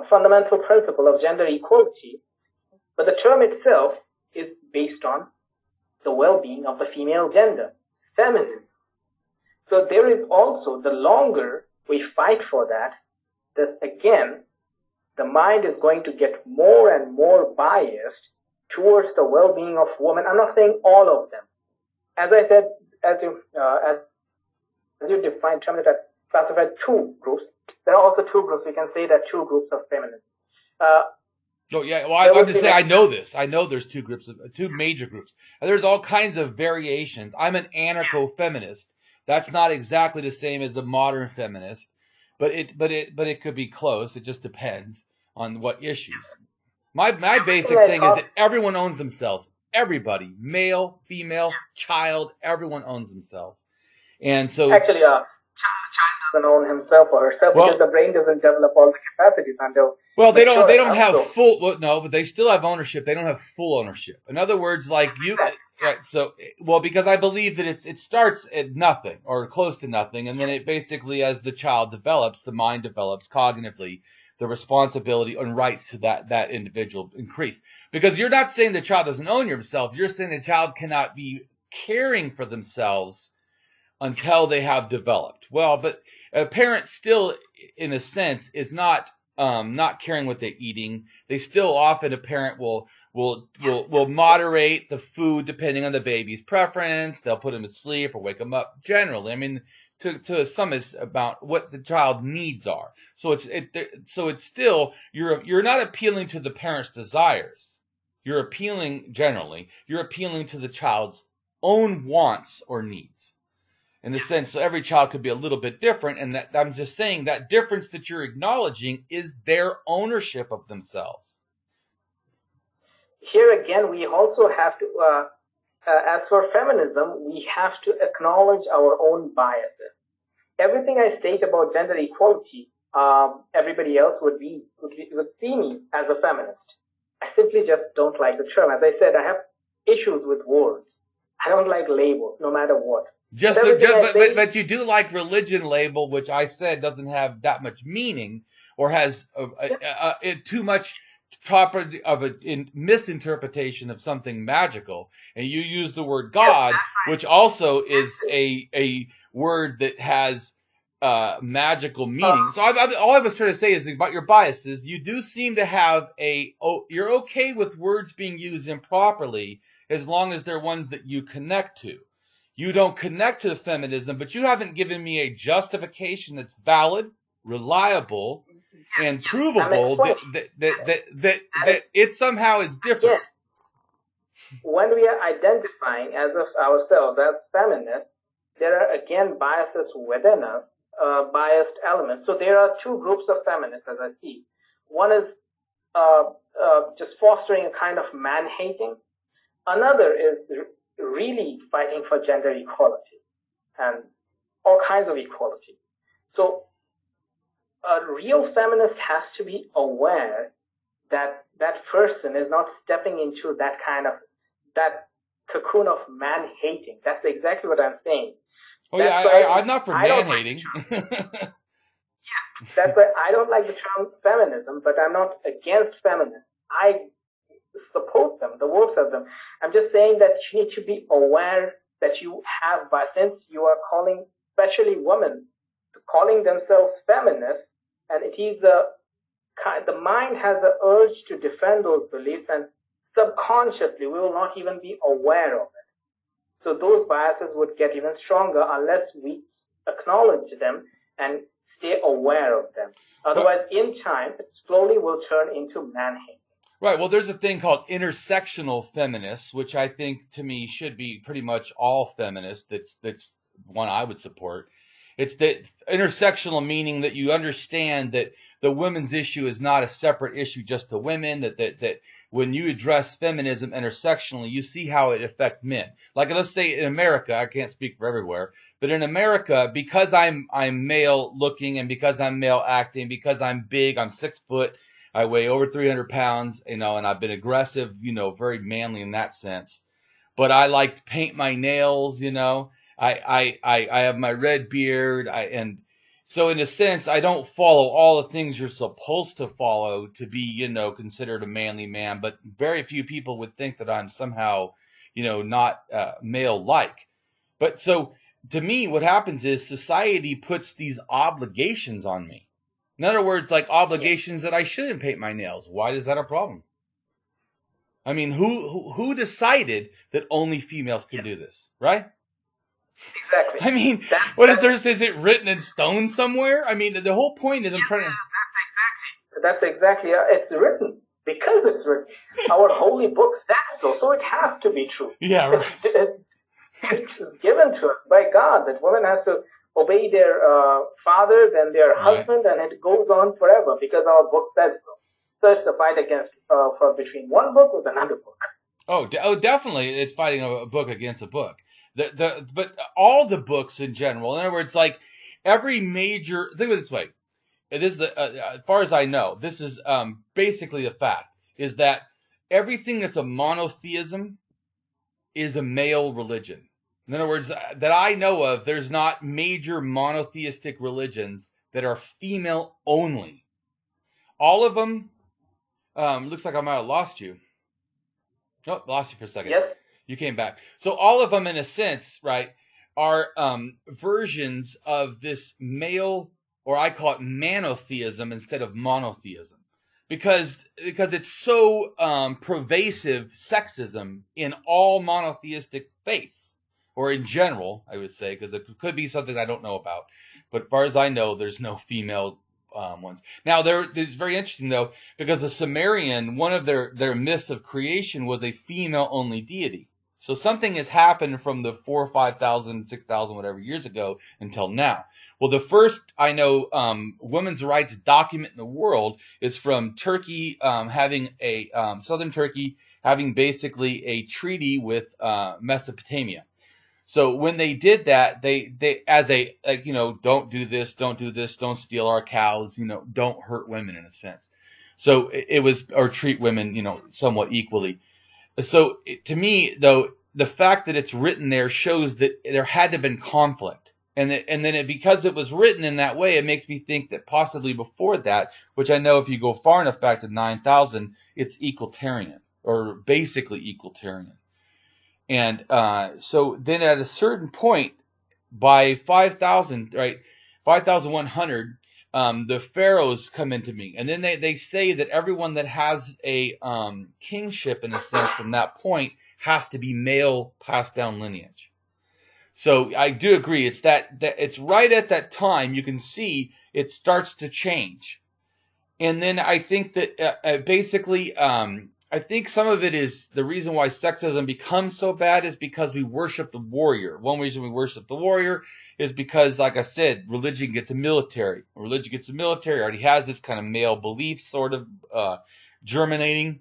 fundamental principle of gender equality, but the term itself is based on the well-being of the female gender, feminism. So there is also, the longer we fight for that, again, the mind is going to get more and more biased towards the well-being of women. I'm not saying all of them. As I said, as you define terms that classified two groups, there are also two groups. We can say that two groups of feminism. Oh yeah, well, I'm just saying I know this. I know there's two major groups, and there's all kinds of variations. I'm an anarcho-feminist. That's not exactly the same as a modern feminist, but it could be close. It just depends on what issues. My basic thing is that everyone owns themselves. Everybody, male, female, child, everyone owns themselves. And so actually, child doesn't own himself or herself because the brain doesn't develop all the capacities until. Well, they don't have full. Well, no, but they still have ownership. They don't have full ownership. In other words, like you. Right, so, well, because I believe that it starts at nothing or close to nothing, and then it basically, as the child develops, the mind develops cognitively, the responsibility and rights to that individual increase. Because you're not saying the child doesn't own himself, you're saying the child cannot be caring for themselves until they have developed. Well, but a parent still, in a sense, is not caring what they're eating. They still often, a parent will moderate the food depending on the baby's preference. They'll put him to sleep or wake him up. Generally, I mean, to some is about what the child needs are. So it's still you're not appealing to the parent's desires. You're appealing to the child's own wants or needs. In the sense, so every child could be a little bit different, and that I'm just saying that difference that you're acknowledging is their ownership of themselves. Here again, we also have to, as for feminism, we have to acknowledge our own biases. Everything I state about gender equality, everybody else would see me as a feminist. I simply just don't like the term. As I said, I have issues with words. I don't like labels, no matter what. But you do like religion label, which I said doesn't have that much meaning or has too much property of a misinterpretation of something magical. And you use the word God, which also is a word that has magical meaning. So all I was trying to say is about your biases. You do seem to have you're okay with words being used improperly as long as they're ones that you connect to. You don't connect to the feminism, but you haven't given me a justification that's valid, reliable, and provable that it somehow is different. Yes. When we are identifying as of ourselves as feminists, there are again biases within us, biased elements. So there are two groups of feminists as I see. One is just fostering a kind of man-hating. Another is really fighting for gender equality and all kinds of equality. So a real feminist has to be aware that that person is not stepping into that cocoon of man-hating. That's exactly what I'm saying. Oh yeah, I'm not for man-hating. That's why I don't like the term feminism, but I'm not against feminists. I support them, the works of them. I'm just saying that you need to be aware that you have, but since you are calling, especially women, calling themselves feminists, and it is the mind has the urge to defend those beliefs, and subconsciously we will not even be aware of it. So those biases would get even stronger unless we acknowledge them and stay aware of them. Otherwise, in time, it slowly will turn into man-hate. Right. Well, there's a thing called intersectional feminists, which I think to me should be pretty much all feminists. That's one I would support. It's that intersectional meaning that you understand that the women's issue is not a separate issue just to women, that when you address feminism intersectionally, you see how it affects men. Like, let's say in America, I can't speak for everywhere, but in America, because I'm male looking and because I'm male acting, because I'm big, I'm 6 foot, I weigh over 300 pounds, and I've been aggressive, very manly in that sense. But I like to paint my nails, I have my red beard, and So in a sense, I don't follow all the things you're supposed to follow to be, considered a manly man, but very few people would think that I'm somehow, not male-like. But so to me, what happens is society puts these obligations on me. In other words, like obligations that I shouldn't paint my nails. Why is that a problem? I mean, who decided that only females can do this, right? Exactly. I mean, what is there? Is it written in stone somewhere? I mean, the whole point is I'm trying to... That's exactly. It's written because it's written. Our holy book says so it has to be true. Yeah, right. It's given to us by God that women have to obey their fathers and their husband, and it goes on forever because our book says so. So it's a fight against between one book with another book. Oh, definitely, it's fighting a book against a book. But all the books in general, in other words, like every major, think of it this way. This is as far as I know, this is basically a fact, is that everything that's a monotheism is a male religion. In other words, that I know of, there's not major monotheistic religions that are female only. All of them, looks like I might have lost you. Oh, lost you for a second. Yes. You came back. So all of them, in a sense, right, are versions of this male, or I call it manotheism instead of monotheism, because it's so pervasive sexism in all monotheistic faiths, or in general, I would say, because it could be something I don't know about. But as far as I know, there's no female ones. Now, it's very interesting, though, because the Sumerian, one of their myths of creation was a female-only deity. So something has happened from the 4,000, 5,000, 6,000, whatever years ago until now. Well, the first I know women's rights document in the world is from Turkey, having southern Turkey having basically a treaty with Mesopotamia. So when they did that, they as a don't do this, don't steal our cows, don't hurt women in a sense. So it was, or treat women, somewhat equally. So to me, though, the fact that it's written there shows that there had to have been conflict. And then because it was written in that way, it makes me think that possibly before that, which I know if you go far enough back to 9,000, it's egalitarian, or basically egalitarian. And so then at a certain point, by 5,000, right, 5,100, the pharaohs come into being. And then they say that everyone that has a kingship, in a sense, from that point, has to be male passed down lineage. So I do agree. It's that it's right at that time you can see it starts to change. And then I think that basically, I think some of it is the reason why sexism becomes so bad is because we worship the warrior. One reason we worship the warrior is because, like I said, religion gets a military. Religion gets a military, already has this kind of male belief sort of germinating.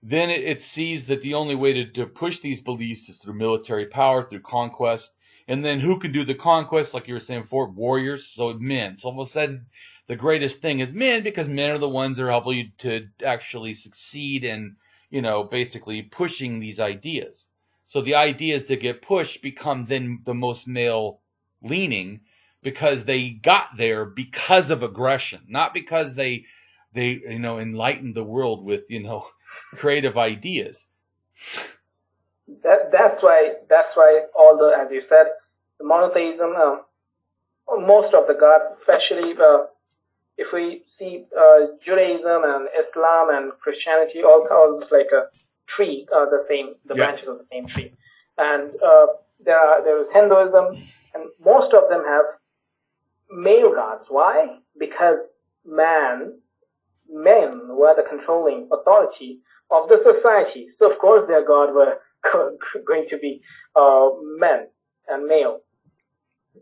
Then it sees that the only way to push these beliefs is through military power, through conquest. And then who can do the conquest, like you were saying before? Warriors, so men. So all of a sudden, the greatest thing is men, because men are the ones that are helping you to actually succeed in, basically pushing these ideas. So the ideas that get pushed become then the most male-leaning, because they got there because of aggression, not because they enlightened the world with, creative ideas. That's why all the, as you said, the monotheism, most of the gods, especially if we see Judaism and Islam and Christianity, all called like a tree, the branches of the same tree. And there is Hinduism, and most of them have male gods. Why? Because men were the controlling authority of the society. So of course their god were going to be men and male.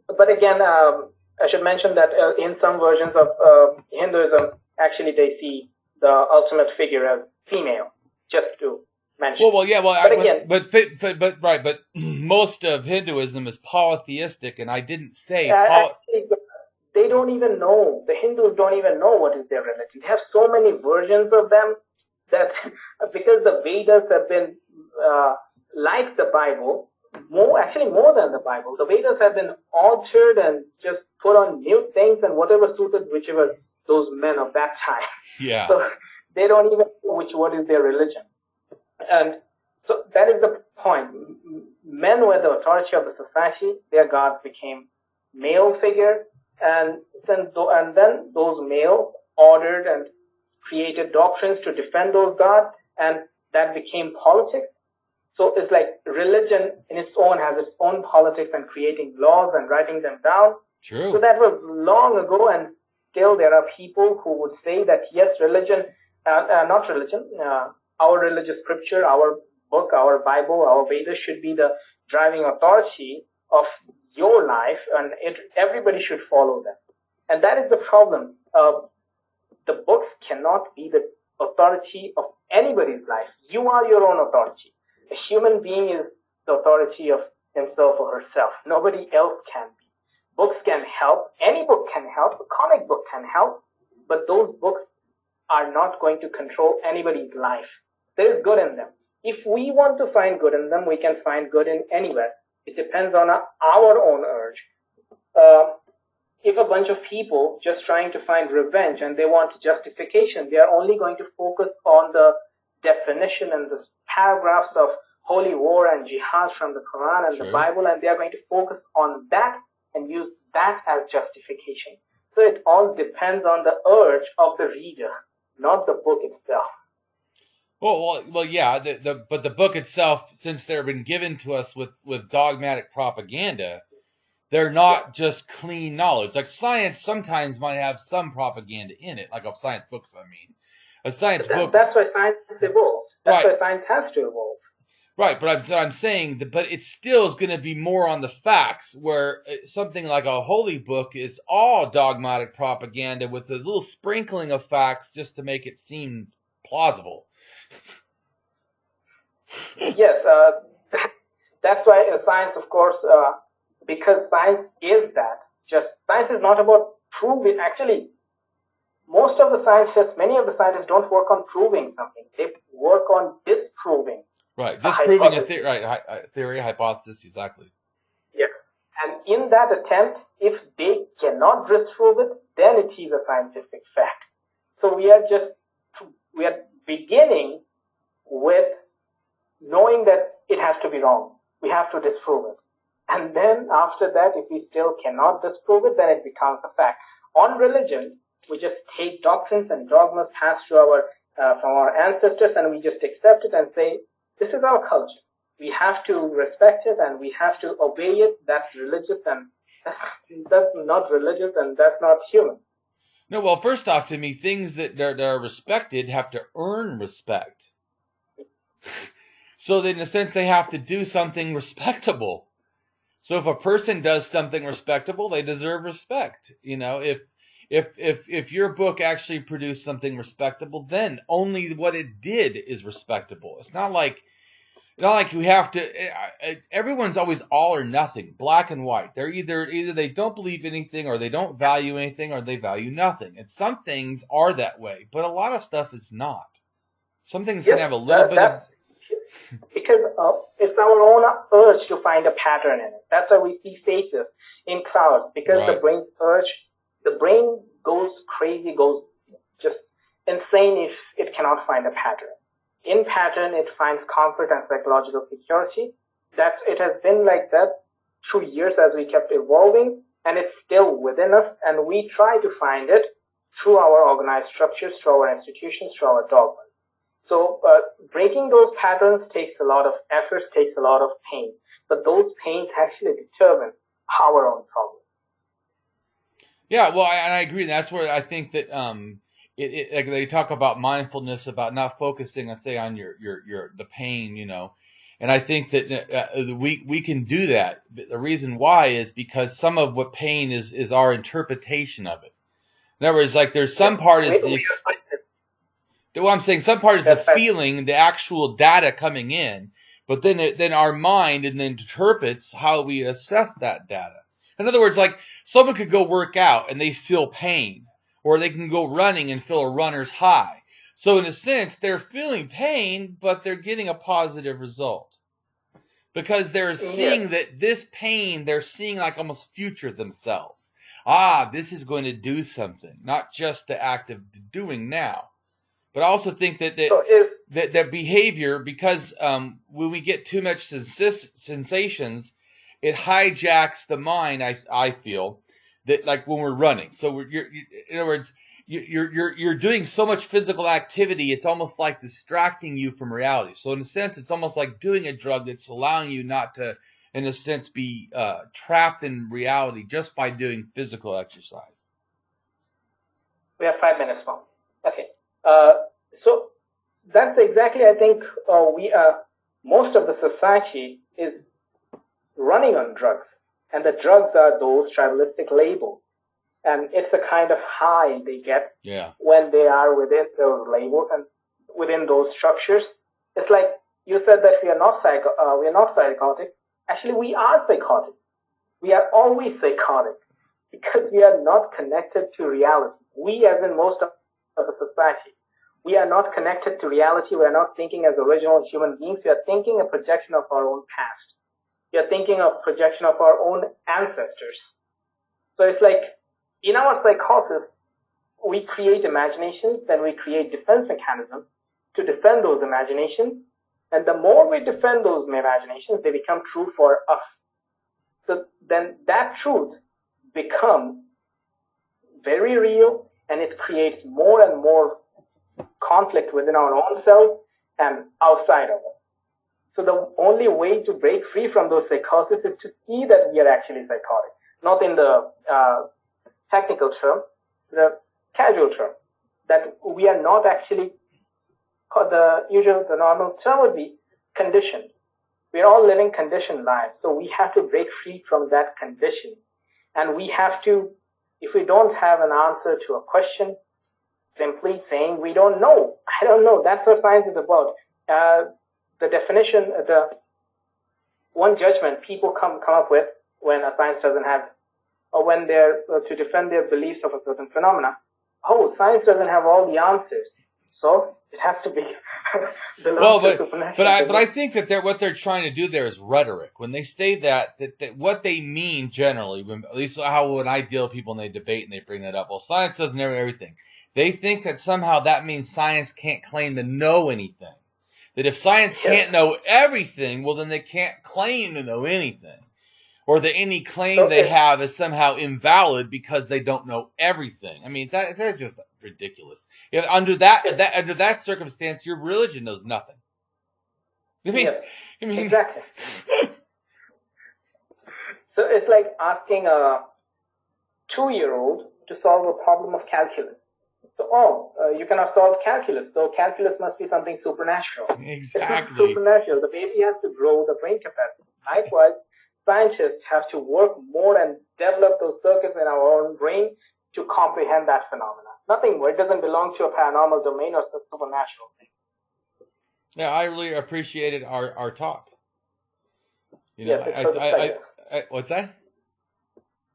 But again, I should mention that in some versions of Hinduism, actually they see the ultimate figure as female, just to mention. But most of Hinduism is polytheistic, and I didn't say actually, they don't even know. The Hindus don't even know what is their religion. They have so many versions of them that because the Vedas have been like the Bible, actually more than the Bible. The Vedas have been altered and just put on new things and whatever suited whichever those men of that time. Yeah. So they don't even know what is their religion. And so that is the point. Men were the authority of the society. Their gods became male figure, and then those male ordered and created doctrines to defend those gods, and that became politics. So it's like religion in its own has its own politics and creating laws and writing them down. True. So that was long ago, and still there are people who would say that yes, religion, not religion, our religious scripture, our book, our Bible, our Vedas should be the driving authority of your life, and everybody should follow them. And that is the problem. The books cannot be the authority of anybody's life. You are your own authority. A human being is the authority of himself or herself. Nobody else can be. Books can help. Any book can help. A comic book can help. But those books are not going to control anybody's life. There is good in them. If we want to find good in them, we can find good in anywhere. It depends on our own urge. If a bunch of people just trying to find revenge and they want justification, they are only going to focus on the definition and the paragraphs of holy war and jihad from the Quran and the Bible, and they are going to focus on that and use that as justification. So it all depends on the urge of the reader, not the book itself. Well, yeah. But the book itself, since they've been given to us with dogmatic propaganda, they're not just clean knowledge. Like science sometimes might have some propaganda in it, like of science books. I mean, a science book. That's why science evolved. That's why science has to evolve. Right, but I'm saying that, but it still is going to be more on the facts, where something like a holy book is all dogmatic propaganda with a little sprinkling of facts just to make it seem plausible. Yes, that's why science, of course, because science is that. Just science is not about proving. Actually, most of the scientists, many of the scientists don't work on proving something. They work on disproving. Right, disproving a theory, hypothesis, exactly. Yes, and in that attempt, if they cannot disprove it, then it is a scientific fact. So we are beginning with knowing that it has to be wrong. We have to disprove it. And then after that, if we still cannot disprove it, then it becomes a fact. On religion, we just take doctrines and dogmas passed to from our ancestors, and we just accept it and say, this is our culture. We have to respect it and we have to obey it. That's religious, and that's not religious, and that's not human. No, well, first off, to me, things that are respected have to earn respect. So that in a sense, they have to do something respectable. So if a person does something respectable, they deserve respect. You know, if your book actually produced something respectable, then only what it did is respectable. It's not like we have to. Everyone's always all or nothing, black and white. They're either they don't believe anything, or they don't value anything, or they value nothing. And some things are that way, but a lot of stuff is not. Some things can have a little bit of. Because it's our own urge to find a pattern in it. That's why we see faces in crowds, because the brain goes crazy, goes just insane if it cannot find a pattern. In pattern, it finds comfort and psychological security. It has been like that through years as we kept evolving, and it's still within us, and we try to find it through our organized structures, through our institutions, through our dogmas. So breaking those patterns takes a lot of effort, takes a lot of pain. But those pains actually determine our own problem. Yeah, well, and I agree. That's where I think that like they talk about mindfulness, about not focusing, say, on the pain, you know. And I think that we can do that. The reason why is because some of what pain is our interpretation of it. In other words, like there's some part is what I'm saying, some part is the feeling, the actual data coming in, but then our mind and then interprets how we assess that data. In other words, like someone could go work out and they feel pain, or they can go running and feel a runner's high. So in a sense, they're feeling pain, but they're getting a positive result. because they're seeing that this pain, they're seeing like almost future themselves. This is going to do something, not just the act of doing now. But I also think that that behavior, because when we get too much sensations, it hijacks the mind. I feel that, like when we're running. So in other words, you're doing so much physical activity, it's almost like distracting you from reality. So in a sense, it's almost like doing a drug that's allowing you not to, in a sense, be trapped in reality just by doing physical exercise. We have 5 minutes more. Okay. So that's exactly, I think, most of the society is running on drugs. And the drugs are those tribalistic labels. And it's a kind of high they get when they are within those labels and within those structures. It's like you said that we are not psychotic. Actually, we are psychotic. We are always psychotic because we are not connected to reality. We, as in most of the society, we are not connected to reality. We are not thinking as original human beings. We are thinking a projection of our own past. We are thinking of projection of our own ancestors. So it's like, in our psychosis, we create imaginations, then we create defense mechanisms to defend those imaginations. And the more we defend those imaginations, they become true for us. So then that truth becomes very real, and it creates more and more conflict within our own self and outside of us. So the only way to break free from those psychoses is to see that we are actually psychotic, not in the technical term, the casual term, that we are not actually, the normal term would be conditioned. We are all living conditioned lives, so we have to break free from that condition. And we have to, if we don't have an answer to a question, simply saying we don't know. I don't know. That's what science is about. The definition, the one judgment people come up with when a science doesn't have, or when they're to defend their beliefs of a certain phenomena. Science doesn't have all the answers, so it has to be. But I think that what they're trying to do there is rhetoric. When they say that what they mean generally, at least when I deal with people and they debate and they bring that up, well, science doesn't know everything. They think that somehow that means science can't claim to know anything. That if science can't know everything, well, then they can't claim to know anything. Or that any claim they have is somehow invalid because they don't know everything. I mean, that's just ridiculous. Under that circumstance, your religion knows nothing. Exactly. So it's like asking a 2-year-old to solve a problem of calculus. So, you cannot solve calculus, so calculus must be something supernatural. Exactly. It's supernatural. The baby has to grow the brain capacity. Likewise, scientists have to work more and develop those circuits in our own brain to comprehend that phenomena. Nothing more. It doesn't belong to a paranormal domain or some supernatural thing. Yeah, I really appreciated our talk. Yes, it was a pleasure. What's that?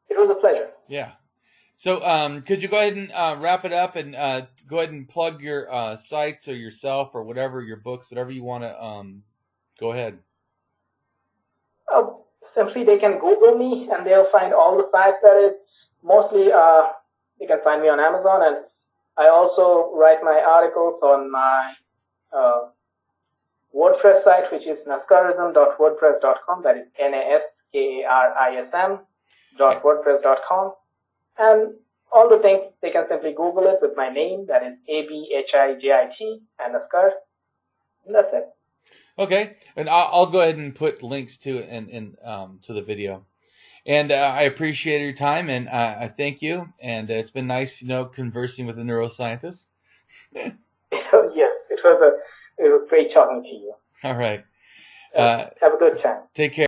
It was a pleasure. Yeah. So, could you go ahead and wrap it up and go ahead and plug your sites or yourself or whatever, your books, whatever you want to go ahead. Simply, they can Google me and they'll find all the sites that it's mostly, they can find me on Amazon, and I also write my articles on my WordPress site, which is naskarism.wordpress.com. That is naskarism.wordpress.com. And all the things, they can simply Google it with my name, that is Abhijit and Naskar. And that's it. Okay, and I'll go ahead and put links to it and to the video. And I appreciate your time, and I thank you. And it's been nice, conversing with a neuroscientist. Yes, it was great talking to you. All right. Have a good time. Take care.